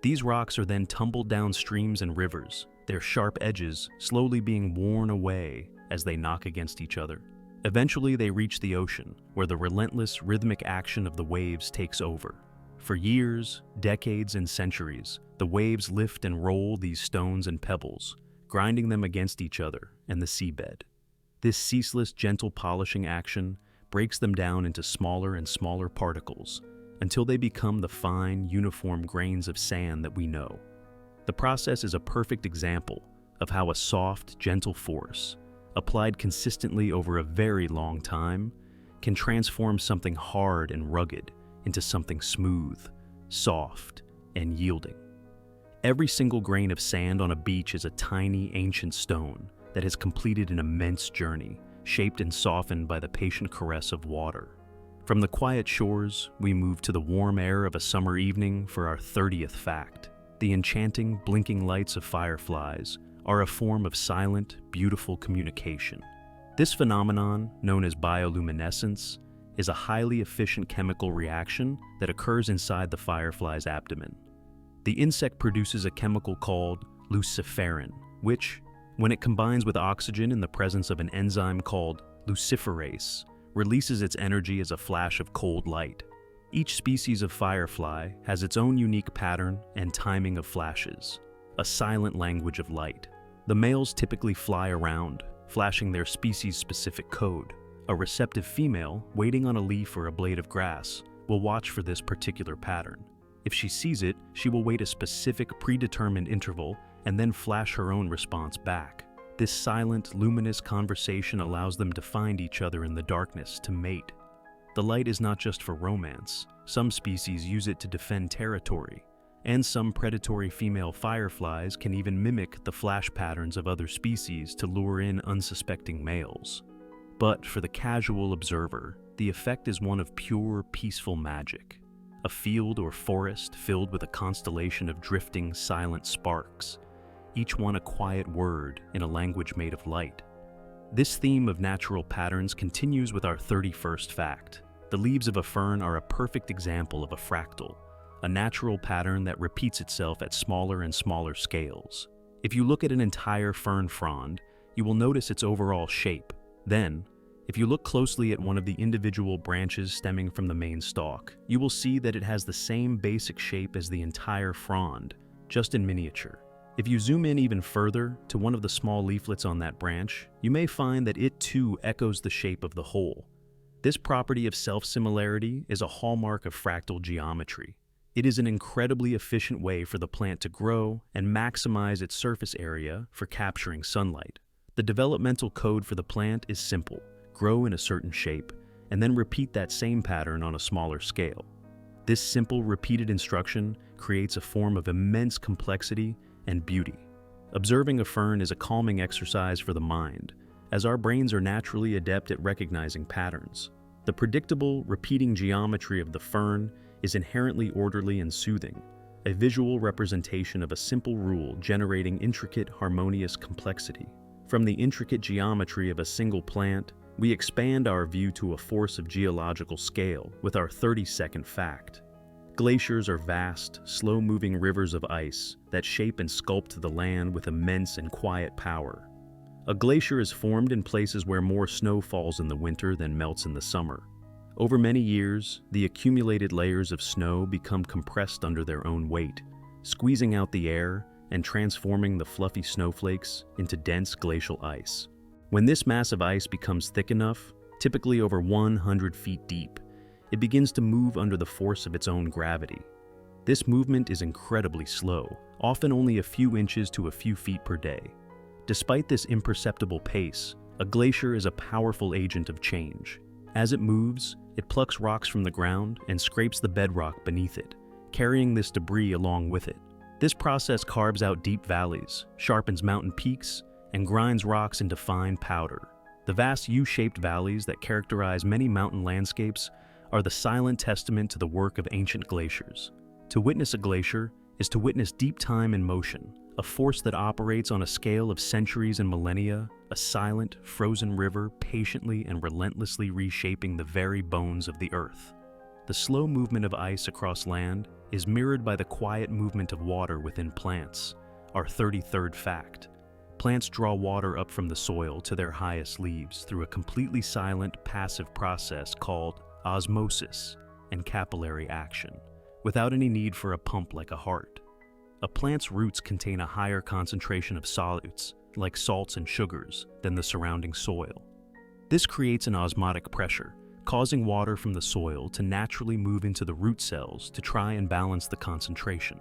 These rocks are then tumbled down streams and rivers, their sharp edges slowly being worn away as they knock against each other. Eventually they reach the ocean, where the relentless, rhythmic action of the waves takes over. For years, decades, and centuries, the waves lift and roll these stones and pebbles, grinding them against each other and the seabed. This ceaseless, gentle polishing action breaks them down into smaller and smaller particles, until they become the fine, uniform grains of sand that we know. The process is a perfect example of how a soft, gentle force, applied consistently over a very long time, can transform something hard and rugged into something smooth, soft, and yielding. Every single grain of sand on a beach is a tiny, ancient stone that has completed an immense journey, shaped and softened by the patient caress of water. From the quiet shores, we move to the warm air of a summer evening for our 30th fact. The enchanting, blinking lights of fireflies are a form of silent, beautiful communication. This phenomenon, known as bioluminescence, is a highly efficient chemical reaction that occurs inside the firefly's abdomen. The insect produces a chemical called luciferin, which, when it combines with oxygen in the presence of an enzyme called luciferase, releases its energy as a flash of cold light. Each species of firefly has its own unique pattern and timing of flashes, a silent language of light. The males typically fly around, flashing their species-specific code. A receptive female, waiting on a leaf or a blade of grass, will watch for this particular pattern. If she sees it, she will wait a specific predetermined interval and then flash her own response back. This silent, luminous conversation allows them to find each other in the darkness to mate. The light is not just for romance. Some species use it to defend territory, and some predatory female fireflies can even mimic the flash patterns of other species to lure in unsuspecting males. But for the casual observer, the effect is one of pure, peaceful magic. A field or forest filled with a constellation of drifting, silent sparks, each one a quiet word in a language made of light. This theme of natural patterns continues with our 31st fact. The leaves of a fern are a perfect example of a fractal, a natural pattern that repeats itself at smaller and smaller scales. If you look at an entire fern frond, you will notice its overall shape. Then, if you look closely at one of the individual branches stemming from the main stalk, you will see that it has the same basic shape as the entire frond, just in miniature. If you zoom in even further to one of the small leaflets on that branch, you may find that it too echoes the shape of the whole. This property of self-similarity is a hallmark of fractal geometry. It is an incredibly efficient way for the plant to grow and maximize its surface area for capturing sunlight. The developmental code for the plant is simple: grow in a certain shape, and then repeat that same pattern on a smaller scale. This simple, repeated instruction creates a form of immense complexity and beauty. Observing a fern is a calming exercise for the mind, as our brains are naturally adept at recognizing patterns. The predictable, repeating geometry of the fern is inherently orderly and soothing, a visual representation of a simple rule generating intricate, harmonious complexity. From the intricate geometry of a single plant, we expand our view to a force of geological scale with our 32nd fact. Glaciers are vast, slow-moving rivers of ice that shape and sculpt the land with immense and quiet power. A glacier is formed in places where more snow falls in the winter than melts in the summer. Over many years, the accumulated layers of snow become compressed under their own weight, squeezing out the air and transforming the fluffy snowflakes into dense glacial ice. When this mass of ice becomes thick enough, typically over 100 feet deep, it begins to move under the force of its own gravity. This movement is incredibly slow, often only a few inches to a few feet per day. Despite this imperceptible pace, a glacier is a powerful agent of change. As it moves, it plucks rocks from the ground and scrapes the bedrock beneath it, carrying this debris along with it. This process carves out deep valleys, sharpens mountain peaks, and grinds rocks into fine powder. The vast U-shaped valleys that characterize many mountain landscapes are the silent testament to the work of ancient glaciers. To witness a glacier is to witness deep time in motion, a force that operates on a scale of centuries and millennia, a silent, frozen river patiently and relentlessly reshaping the very bones of the earth. The slow movement of ice across land is mirrored by the quiet movement of water within plants, our 33rd fact. Plants draw water up from the soil to their highest leaves through a completely silent, passive process called osmosis and capillary action, without any need for a pump like a heart. A plant's roots contain a higher concentration of solutes, like salts and sugars, than the surrounding soil. This creates an osmotic pressure, causing water from the soil to naturally move into the root cells to try and balance the concentration.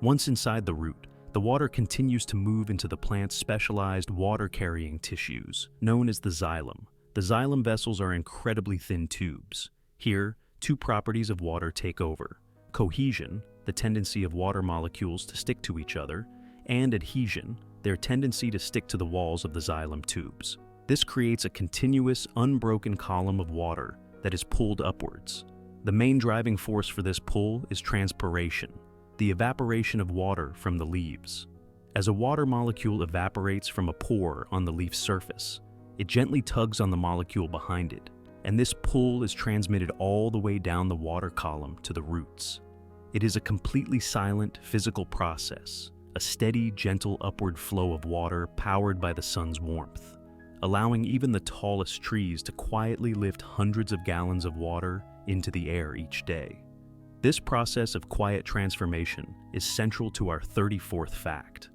Once inside the root, the water continues to move into the plant's specialized water-carrying tissues, known as the xylem. The xylem vessels are incredibly thin tubes. Here, two properties of water take over: cohesion, the tendency of water molecules to stick to each other, and adhesion, their tendency to stick to the walls of the xylem tubes. This creates a continuous, unbroken column of water that is pulled upwards. The main driving force for this pull is transpiration, the evaporation of water from the leaves. As a water molecule evaporates from a pore on the leaf's surface, it gently tugs on the molecule behind it, and this pull is transmitted all the way down the water column to the roots. It is a completely silent physical process, a steady, gentle upward flow of water powered by the sun's warmth, allowing even the tallest trees to quietly lift hundreds of gallons of water into the air each day. This process of quiet transformation is central to our 34th fact.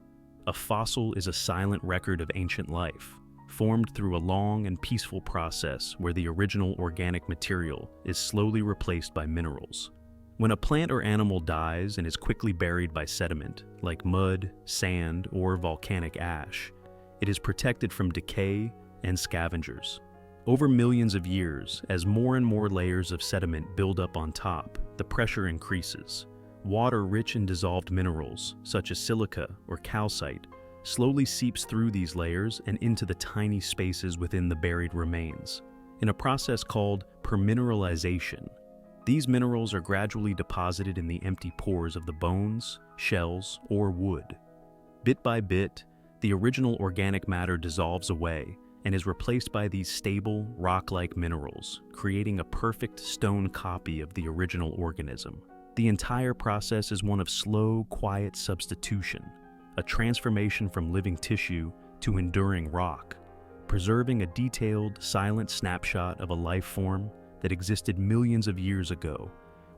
A fossil is a silent record of ancient life, formed through a long and peaceful process where the original organic material is slowly replaced by minerals. When a plant or animal dies and is quickly buried by sediment, like mud, sand, or volcanic ash, it is protected from decay and scavengers. Over millions of years, as more and more layers of sediment build up on top, the pressure increases. Water rich in dissolved minerals, such as silica or calcite, slowly seeps through these layers and into the tiny spaces within the buried remains. In a process called permineralization, these minerals are gradually deposited in the empty pores of the bones, shells, or wood. Bit by bit, the original organic matter dissolves away and is replaced by these stable, rock-like minerals, creating a perfect stone copy of the original organism. The entire process is one of slow, quiet substitution, a transformation from living tissue to enduring rock, preserving a detailed, silent snapshot of a life form that existed millions of years ago,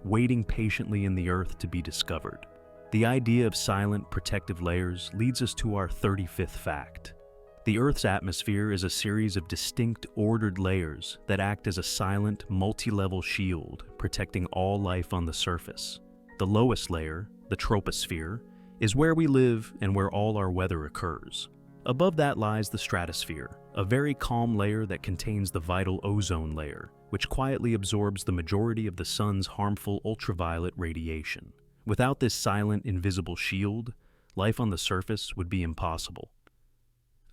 waiting patiently in the earth to be discovered. The idea of silent, protective layers leads us to our 35th fact. The Earth's atmosphere is a series of distinct, ordered layers that act as a silent, multi-level shield protecting all life on the surface. The lowest layer, the troposphere, is where we live and where all our weather occurs. Above that lies the stratosphere, a very calm layer that contains the vital ozone layer, which quietly absorbs the majority of the sun's harmful ultraviolet radiation. Without this silent, invisible shield, life on the surface would be impossible.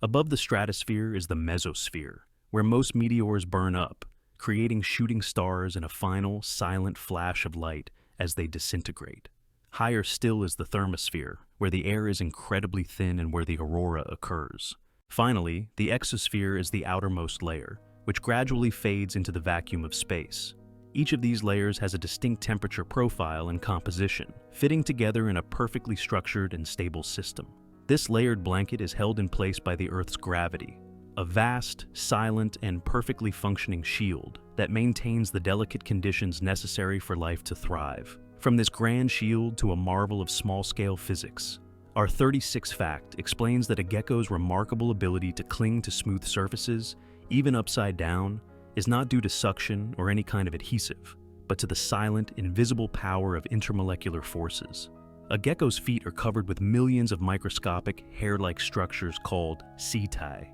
Above the stratosphere is the mesosphere, where most meteors burn up, creating shooting stars in a final, silent flash of light as they disintegrate. Higher still is the thermosphere, where the air is incredibly thin and where the aurora occurs. Finally, the exosphere is the outermost layer, which gradually fades into the vacuum of space. Each of these layers has a distinct temperature profile and composition, fitting together in a perfectly structured and stable system. This layered blanket is held in place by the Earth's gravity, a vast, silent, and perfectly functioning shield that maintains the delicate conditions necessary for life to thrive. From this grand shield to a marvel of small-scale physics, our 36th fact explains that a gecko's remarkable ability to cling to smooth surfaces, even upside down, is not due to suction or any kind of adhesive, but to the silent, invisible power of intermolecular forces. A gecko's feet are covered with millions of microscopic, hair-like structures called setae.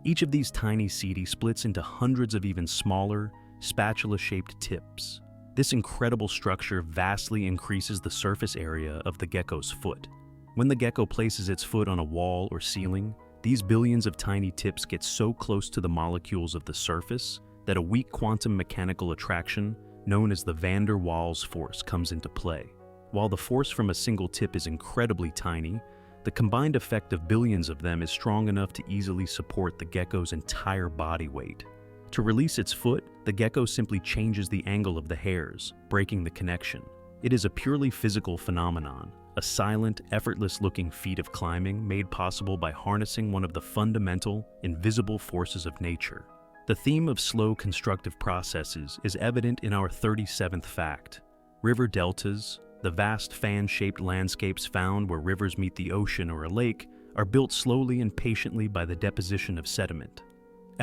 Each of these tiny setae splits into hundreds of even smaller, spatula-shaped tips. This incredible structure vastly increases the surface area of the gecko's foot. When the gecko places its foot on a wall or ceiling, these billions of tiny tips get so close to the molecules of the surface that a weak quantum mechanical attraction, known as the van der Waals force, comes into play. While the force from a single tip is incredibly tiny, the combined effect of billions of them is strong enough to easily support the gecko's entire body weight. To release its foot, the gecko simply changes the angle of the hairs, breaking the connection. It is a purely physical phenomenon, a silent, effortless-looking feat of climbing made possible by harnessing one of the fundamental, invisible forces of nature. The theme of slow constructive processes is evident in our 37th fact. River deltas, the vast fan-shaped landscapes found where rivers meet the ocean or a lake, are built slowly and patiently by the deposition of sediment.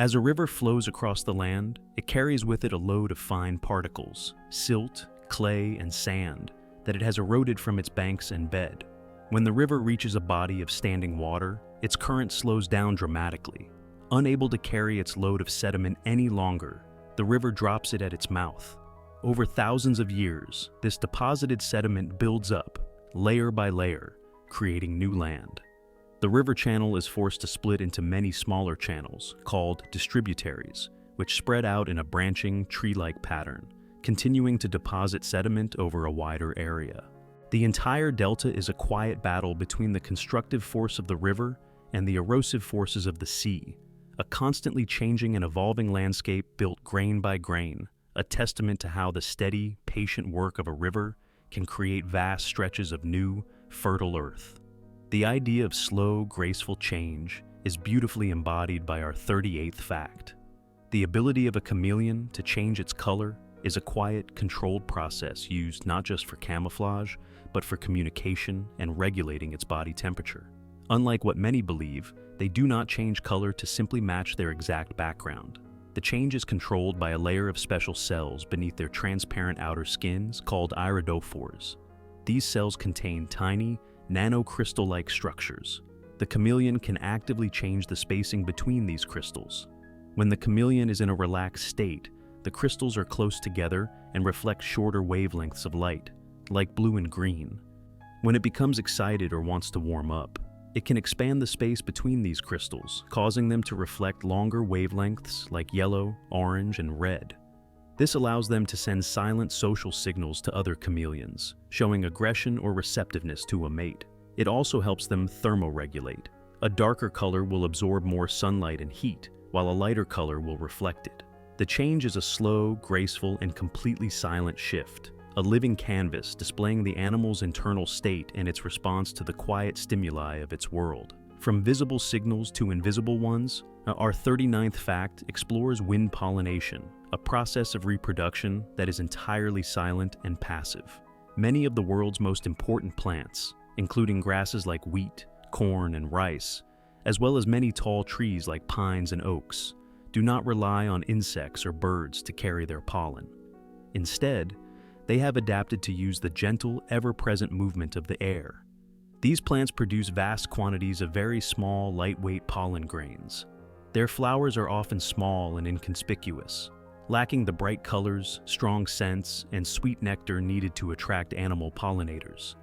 As a river flows across the land, it carries with it a load of fine particles, silt, clay, and sand, that it has eroded from its banks and bed. When the river reaches a body of standing water, its current slows down dramatically. Unable to carry its load of sediment any longer, the river drops it at its mouth. Over thousands of years, this deposited sediment builds up, layer by layer, creating new land. The river channel is forced to split into many smaller channels, called distributaries, which spread out in a branching, tree-like pattern, continuing to deposit sediment over a wider area. The entire delta is a quiet battle between the constructive force of the river and the erosive forces of the sea, a constantly changing and evolving landscape built grain by grain, a testament to how the steady, patient work of a river can create vast stretches of new, fertile earth. The idea of slow, graceful change is beautifully embodied by our 38th fact. The ability of a chameleon to change its color is a quiet, controlled process used not just for camouflage, but for communication and regulating its body temperature. Unlike what many believe, they do not change color to simply match their exact background. The change is controlled by a layer of special cells beneath their transparent outer skins called iridophores. These cells contain tiny, nanocrystal-like structures. The chameleon can actively change the spacing between these crystals. When the chameleon is in a relaxed state, the crystals are close together and reflect shorter wavelengths of light, like blue and green. When it becomes excited or wants to warm up, it can expand the space between these crystals, causing them to reflect longer wavelengths like yellow, orange, and red. This allows them to send silent social signals to other chameleons, showing aggression or receptiveness to a mate. It also helps them thermoregulate. A darker color will absorb more sunlight and heat, while a lighter color will reflect it. The change is a slow, graceful, and completely silent shift, a living canvas displaying the animal's internal state and its response to the quiet stimuli of its world. From visible signals to invisible ones, our 39th fact explores wind pollination, a process of reproduction that is entirely silent and passive. Many of the world's most important plants, including grasses like wheat, corn, and rice, as well as many tall trees like pines and oaks, do not rely on insects or birds to carry their pollen. Instead, they have adapted to use the gentle, ever-present movement of the air. These plants produce vast quantities of very small, lightweight pollen grains. Their flowers are often small and inconspicuous, lacking the bright colors, strong scents, and sweet nectar needed to attract animal pollinators.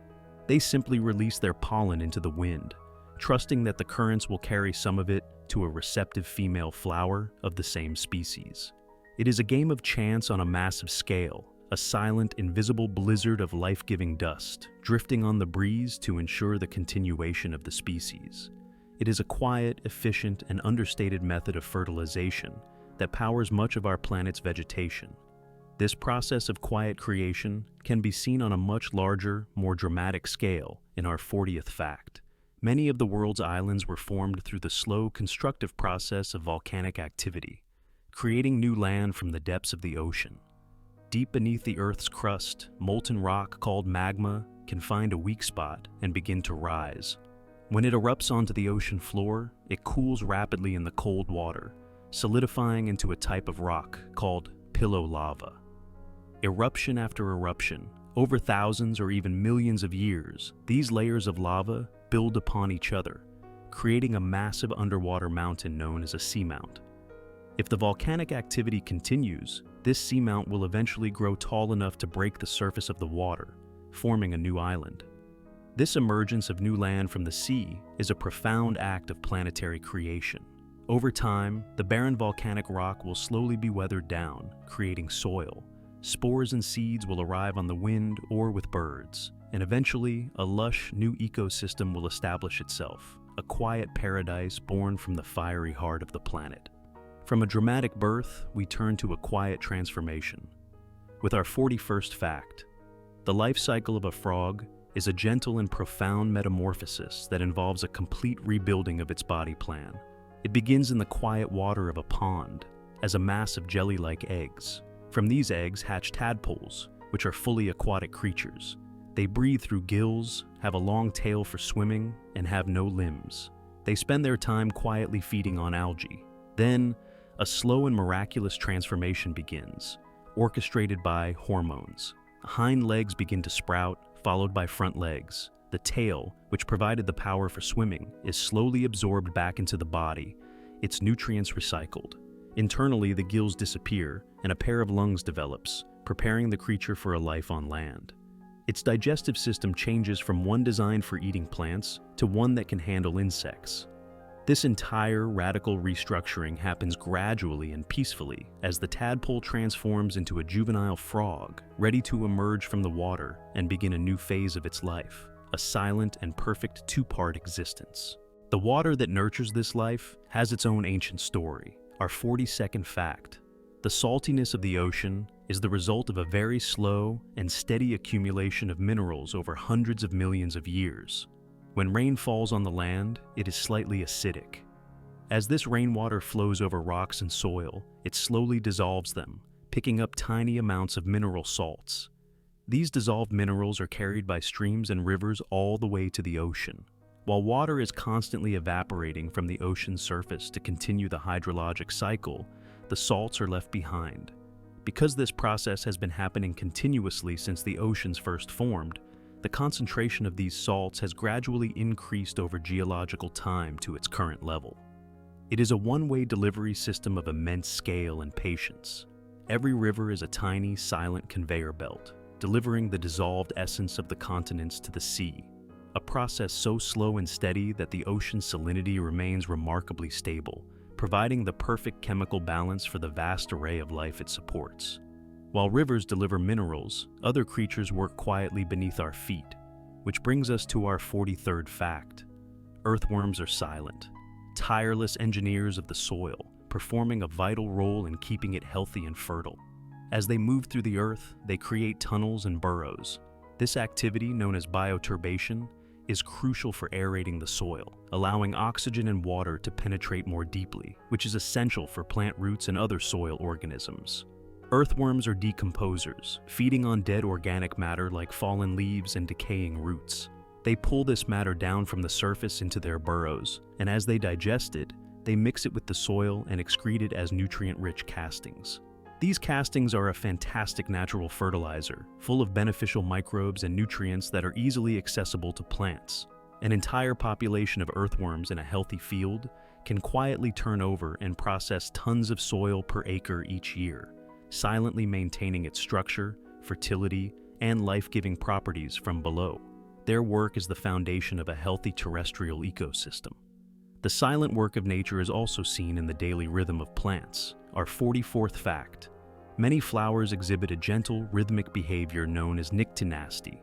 They simply release their pollen into the wind, trusting that the currents will carry some of it to a receptive female flower of the same species. It is a game of chance on a massive scale, a silent, invisible blizzard of life-giving dust, drifting on the breeze to ensure the continuation of the species. It is a quiet, efficient, and understated method of fertilization that powers much of our planet's vegetation. This process of quiet creation can be seen on a much larger, more dramatic scale in our 40th fact. Many of the world's islands were formed through the slow, constructive process of volcanic activity, creating new land from the depths of the ocean. Deep beneath the Earth's crust, molten rock called magma can find a weak spot and begin to rise. When it erupts onto the ocean floor, it cools rapidly in the cold water, solidifying into a type of rock called pillow lava. Eruption after eruption, over thousands or even millions of years, these layers of lava build upon each other, creating a massive underwater mountain known as a seamount. If the volcanic activity continues, this seamount will eventually grow tall enough to break the surface of the water, forming a new island. This emergence of new land from the sea is a profound act of planetary creation. Over time, the barren volcanic rock will slowly be weathered down, creating soil. Spores and seeds will arrive on the wind or with birds, and eventually, a lush new ecosystem will establish itself, a quiet paradise born from the fiery heart of the planet. From a dramatic birth, we turn to a quiet transformation. With our 41st fact, the life cycle of a frog is a gentle and profound metamorphosis that involves a complete rebuilding of its body plan. It begins in the quiet water of a pond, as a mass of jelly-like eggs. From these eggs hatch tadpoles, which are fully aquatic creatures. They breathe through gills, have a long tail for swimming, and have no limbs. They spend their time quietly feeding on algae. Then, a slow and miraculous transformation begins, orchestrated by hormones. Hind legs begin to sprout, followed by front legs. The tail, which provided the power for swimming, is slowly absorbed back into the body, its nutrients recycled. Internally, the gills disappear, and a pair of lungs develops, preparing the creature for a life on land. Its digestive system changes from one designed for eating plants to one that can handle insects. This entire radical restructuring happens gradually and peacefully as the tadpole transforms into a juvenile frog, ready to emerge from the water and begin a new phase of its life, a silent and perfect two-part existence. The water that nurtures this life has its own ancient story. Our 42nd fact: the saltiness of the ocean is the result of a very slow and steady accumulation of minerals over hundreds of millions of years. When rain falls on the land, it is slightly acidic. As this rainwater flows over rocks and soil, it slowly dissolves them, picking up tiny amounts of mineral salts. These dissolved minerals are carried by streams and rivers all the way to the ocean. While water is constantly evaporating from the ocean's surface to continue the hydrologic cycle, the salts are left behind. Because this process has been happening continuously since the oceans first formed, the concentration of these salts has gradually increased over geological time to its current level. It is a one-way delivery system of immense scale and patience. Every river is a tiny, silent conveyor belt, delivering the dissolved essence of the continents to the sea, a process so slow and steady that the ocean's salinity remains remarkably stable, providing the perfect chemical balance for the vast array of life it supports. While rivers deliver minerals, other creatures work quietly beneath our feet, which brings us to our 43rd fact. Earthworms are silent, tireless engineers of the soil, performing a vital role in keeping it healthy and fertile. As they move through the earth, they create tunnels and burrows. This activity, known as bioturbation, is crucial for aerating the soil, allowing oxygen and water to penetrate more deeply, which is essential for plant roots and other soil organisms. Earthworms are decomposers, feeding on dead organic matter like fallen leaves and decaying roots. They pull this matter down from the surface into their burrows, and as they digest it, they mix it with the soil and excrete it as nutrient-rich castings. These castings are a fantastic natural fertilizer, full of beneficial microbes and nutrients that are easily accessible to plants. An entire population of earthworms in a healthy field can quietly turn over and process tons of soil per acre each year, silently maintaining its structure, fertility, and life-giving properties from below. Their work is the foundation of a healthy terrestrial ecosystem. The silent work of nature is also seen in the daily rhythm of plants. Our 44th fact: many flowers exhibit a gentle, rhythmic behavior known as nyctinasty,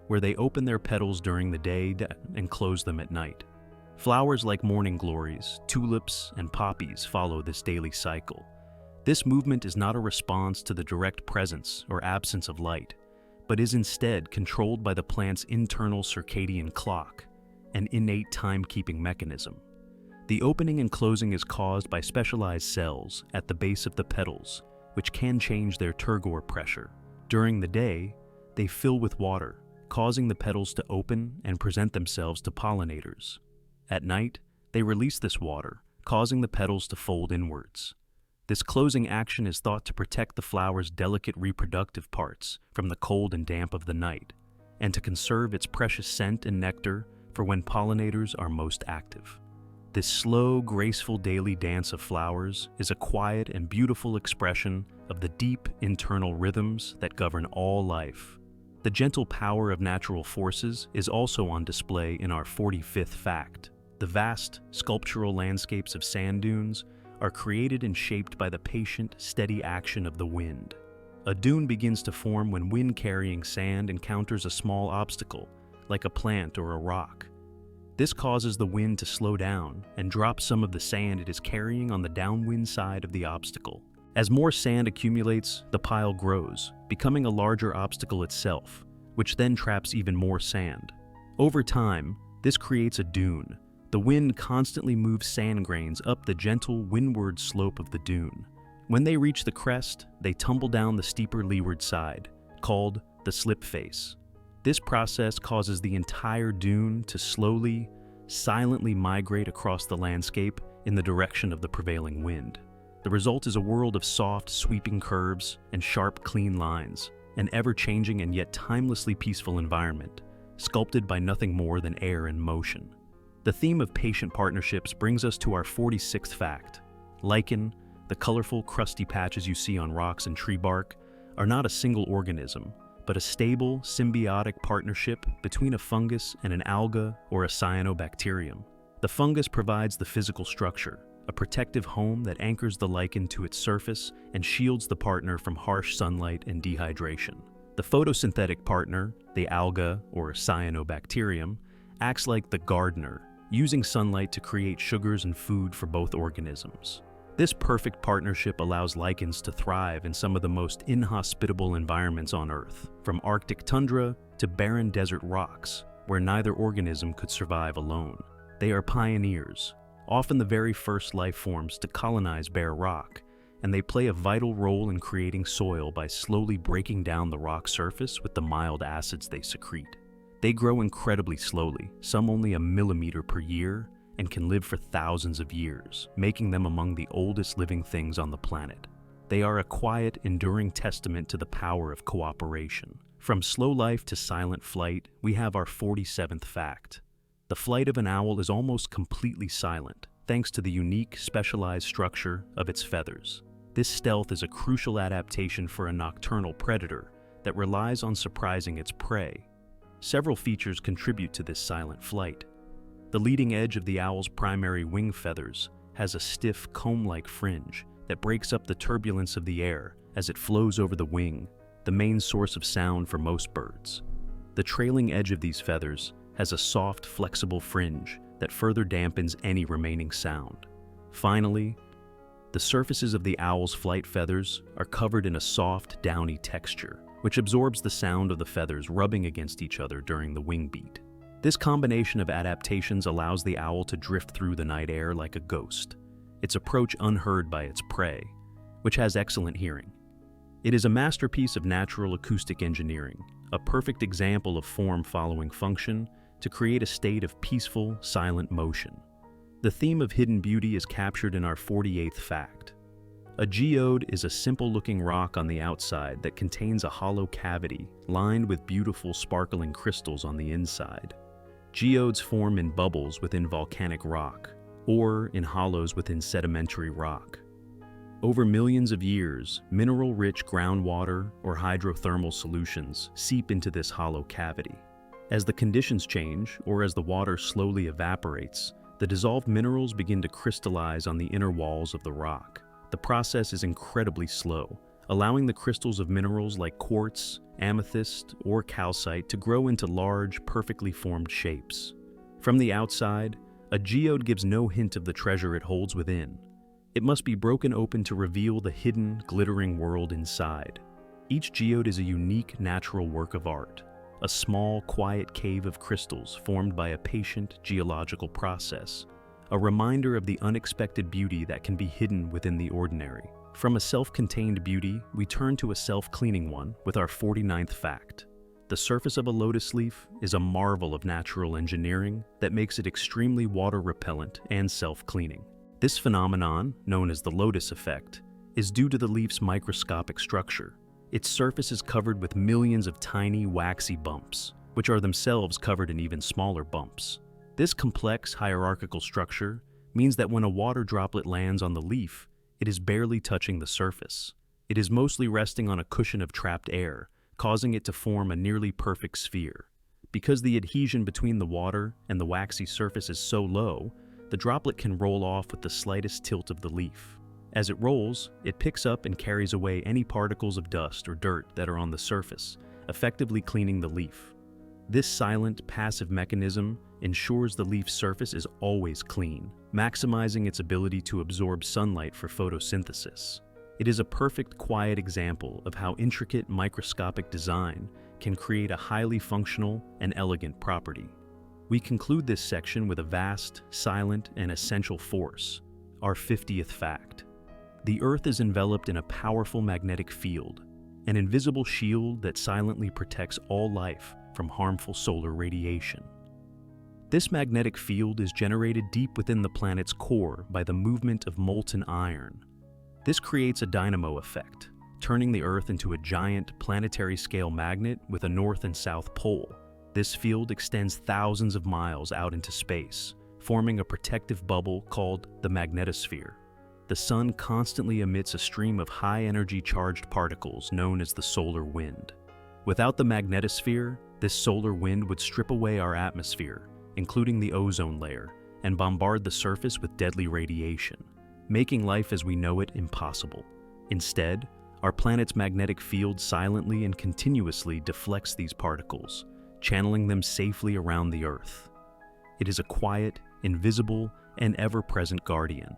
where they open their petals during the day and close them at night. Flowers like morning glories, tulips, and poppies follow this daily cycle. This movement is not a response to the direct presence or absence of light, but is instead controlled by the plant's internal circadian clock, an innate timekeeping mechanism. The opening and closing is caused by specialized cells at the base of the petals, which can change their turgor pressure. During the day, they fill with water, causing the petals to open and present themselves to pollinators. At night, they release this water, causing the petals to fold inwards. This closing action is thought to protect the flower's delicate reproductive parts from the cold and damp of the night, and to conserve its precious scent and nectar for when pollinators are most active. This slow, graceful daily dance of flowers is a quiet and beautiful expression of the deep internal rhythms that govern all life. The gentle power of natural forces is also on display in our 45th fact. The vast, sculptural landscapes of sand dunes are created and shaped by the patient, steady action of the wind. A dune begins to form when wind-carrying sand encounters a small obstacle, like a plant or a rock. This causes the wind to slow down and drop some of the sand it is carrying on the downwind side of the obstacle. As more sand accumulates, the pile grows, becoming a larger obstacle itself, which then traps even more sand. Over time, this creates a dune. The wind constantly moves sand grains up the gentle windward slope of the dune. When they reach the crest, they tumble down the steeper leeward side, called the slip face. This process causes the entire dune to slowly, silently migrate across the landscape in the direction of the prevailing wind. The result is a world of soft, sweeping curves and sharp, clean lines, an ever-changing and yet timelessly peaceful environment, sculpted by nothing more than air and motion. The theme of patient partnerships brings us to our 46th fact. Lichen, the colorful, crusty patches you see on rocks and tree bark, are not a single organism, but a stable, symbiotic partnership between a fungus and an alga or a cyanobacterium. The fungus provides the physical structure, a protective home that anchors the lichen to its surface and shields the partner from harsh sunlight and dehydration. The photosynthetic partner, the alga or cyanobacterium, acts like the gardener, using sunlight to create sugars and food for both organisms. This perfect partnership allows lichens to thrive in some of the most inhospitable environments on Earth, from Arctic tundra to barren desert rocks, where neither organism could survive alone. They are pioneers, often the very first life forms to colonize bare rock, and they play a vital role in creating soil by slowly breaking down the rock surface with the mild acids they secrete. They grow incredibly slowly, some only a millimeter per year, and can live for thousands of years, making them among the oldest living things on the planet. They are a quiet, enduring testament to the power of cooperation. From slow life to silent flight, we have our 47th fact. The flight of an owl is almost completely silent, thanks to the unique, specialized structure of its feathers. This stealth is a crucial adaptation for a nocturnal predator that relies on surprising its prey. Several features contribute to this silent flight. The leading edge of the owl's primary wing feathers has a stiff, comb-like fringe that breaks up the turbulence of the air as it flows over the wing, the main source of sound for most birds. The trailing edge of these feathers has a soft, flexible fringe that further dampens any remaining sound. Finally, the surfaces of the owl's flight feathers are covered in a soft, downy texture, which absorbs the sound of the feathers rubbing against each other during the wing beat. This combination of adaptations allows the owl to drift through the night air like a ghost, its approach unheard by its prey, which has excellent hearing. It is a masterpiece of natural acoustic engineering, a perfect example of form following function to create a state of peaceful, silent motion. The theme of hidden beauty is captured in our 48th fact. A geode is a simple-looking rock on the outside that contains a hollow cavity lined with beautiful, sparkling crystals on the inside. Geodes form in bubbles within volcanic rock, or in hollows within sedimentary rock. Over millions of years, mineral-rich groundwater or hydrothermal solutions seep into this hollow cavity. As the conditions change, or as the water slowly evaporates, the dissolved minerals begin to crystallize on the inner walls of the rock. The process is incredibly slow, allowing the crystals of minerals like quartz, amethyst, or calcite to grow into large, perfectly formed shapes. From the outside, a geode gives no hint of the treasure it holds within. It must be broken open to reveal the hidden, glittering world inside. Each geode is a unique, natural work of art, a small, quiet cave of crystals formed by a patient geological process, a reminder of the unexpected beauty that can be hidden within the ordinary. From a self-contained beauty, we turn to a self-cleaning one with our 49th fact. The surface of a lotus leaf is a marvel of natural engineering that makes it extremely water-repellent and self-cleaning. This phenomenon, known as the lotus effect, is due to the leaf's microscopic structure. Its surface is covered with millions of tiny, waxy bumps, which are themselves covered in even smaller bumps. This complex, hierarchical structure means that when a water droplet lands on the leaf, it is barely touching the surface. It is mostly resting on a cushion of trapped air, causing it to form a nearly perfect sphere. Because the adhesion between the water and the waxy surface is so low, the droplet can roll off with the slightest tilt of the leaf. As it rolls, it picks up and carries away any particles of dust or dirt that are on the surface, effectively cleaning the leaf. This silent, passive mechanism ensures the leaf's surface is always clean, maximizing its ability to absorb sunlight for photosynthesis. It is a perfect, quiet example of how intricate microscopic design can create a highly functional and elegant property. We conclude this section with a vast, silent, and essential force, our 50th fact. The Earth is enveloped in a powerful magnetic field, an invisible shield that silently protects all life from harmful solar radiation. This magnetic field is generated deep within the planet's core by the movement of molten iron. This creates a dynamo effect, turning the Earth into a giant planetary-scale magnet with a north and south pole. This field extends thousands of miles out into space, forming a protective bubble called the magnetosphere. The sun constantly emits a stream of high-energy charged particles known as the solar wind. Without the magnetosphere, this solar wind would strip away our atmosphere, including the ozone layer, and bombard the surface with deadly radiation, making life as we know it impossible. Instead, our planet's magnetic field silently and continuously deflects these particles, channeling them safely around the Earth. It is a quiet, invisible, and ever-present guardian,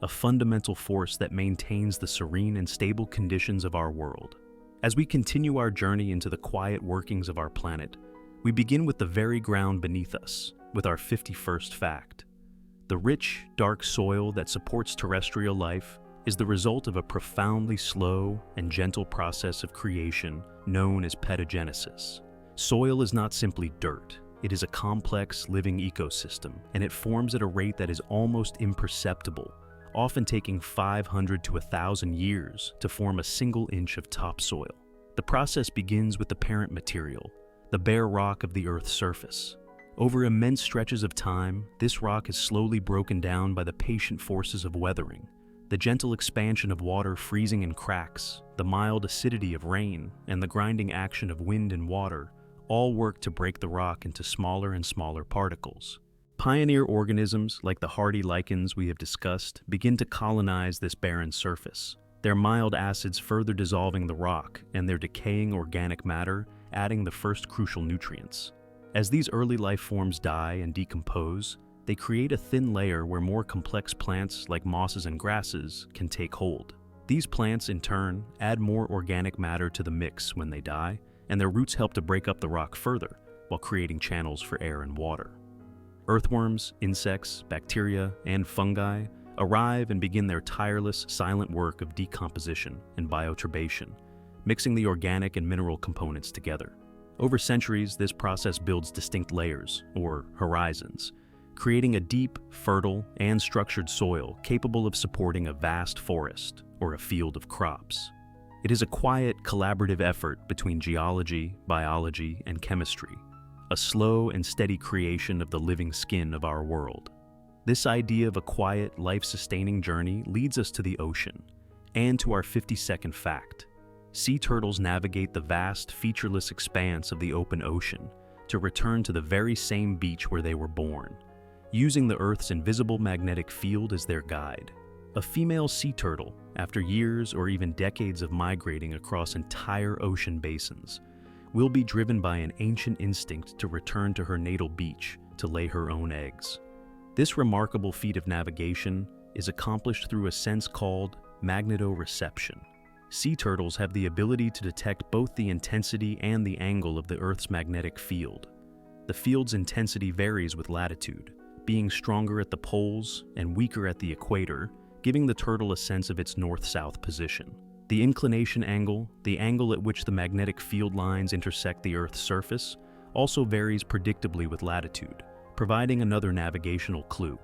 a fundamental force that maintains the serene and stable conditions of our world. As we continue our journey into the quiet workings of our planet, we begin with the very ground beneath us, with our 51st fact. The rich, dark soil that supports terrestrial life is the result of a profoundly slow and gentle process of creation known as pedogenesis. Soil is not simply dirt. It is a complex, living ecosystem, and it forms at a rate that is almost imperceptible, often taking 500 to 1,000 years to form a single inch of topsoil. The process begins with the parent material, the bare rock of the Earth's surface. Over immense stretches of time, this rock is slowly broken down by the patient forces of weathering, the gentle expansion of water freezing in cracks, the mild acidity of rain, and the grinding action of wind and water all work to break the rock into smaller and smaller particles. Pioneer organisms, like the hardy lichens we have discussed, begin to colonize this barren surface, their mild acids further dissolving the rock and their decaying organic matter adding the first crucial nutrients. As these early life forms die and decompose, they create a thin layer where more complex plants like mosses and grasses can take hold. These plants, in turn, add more organic matter to the mix when they die, and their roots help to break up the rock further, while creating channels for air and water. Earthworms, insects, bacteria, and fungi arrive and begin their tireless, silent work of decomposition and bioturbation, mixing the organic and mineral components together. Over centuries, this process builds distinct layers, or horizons, creating a deep, fertile, and structured soil capable of supporting a vast forest or a field of crops. It is a quiet, collaborative effort between geology, biology, and chemistry, a slow and steady creation of the living skin of our world. This idea of a quiet, life-sustaining journey leads us to the ocean, and to our 52nd fact. Sea turtles navigate the vast, featureless expanse of the open ocean to return to the very same beach where they were born, using the Earth's invisible magnetic field as their guide. A female sea turtle, after years or even decades of migrating across entire ocean basins, will be driven by an ancient instinct to return to her natal beach to lay her own eggs. This remarkable feat of navigation is accomplished through a sense called magnetoreception. Sea turtles have the ability to detect both the intensity and the angle of the Earth's magnetic field. The field's intensity varies with latitude, being stronger at the poles and weaker at the equator, giving the turtle a sense of its north-south position. The inclination angle, the angle at which the magnetic field lines intersect the Earth's surface, also varies predictably with latitude, providing another navigational clue.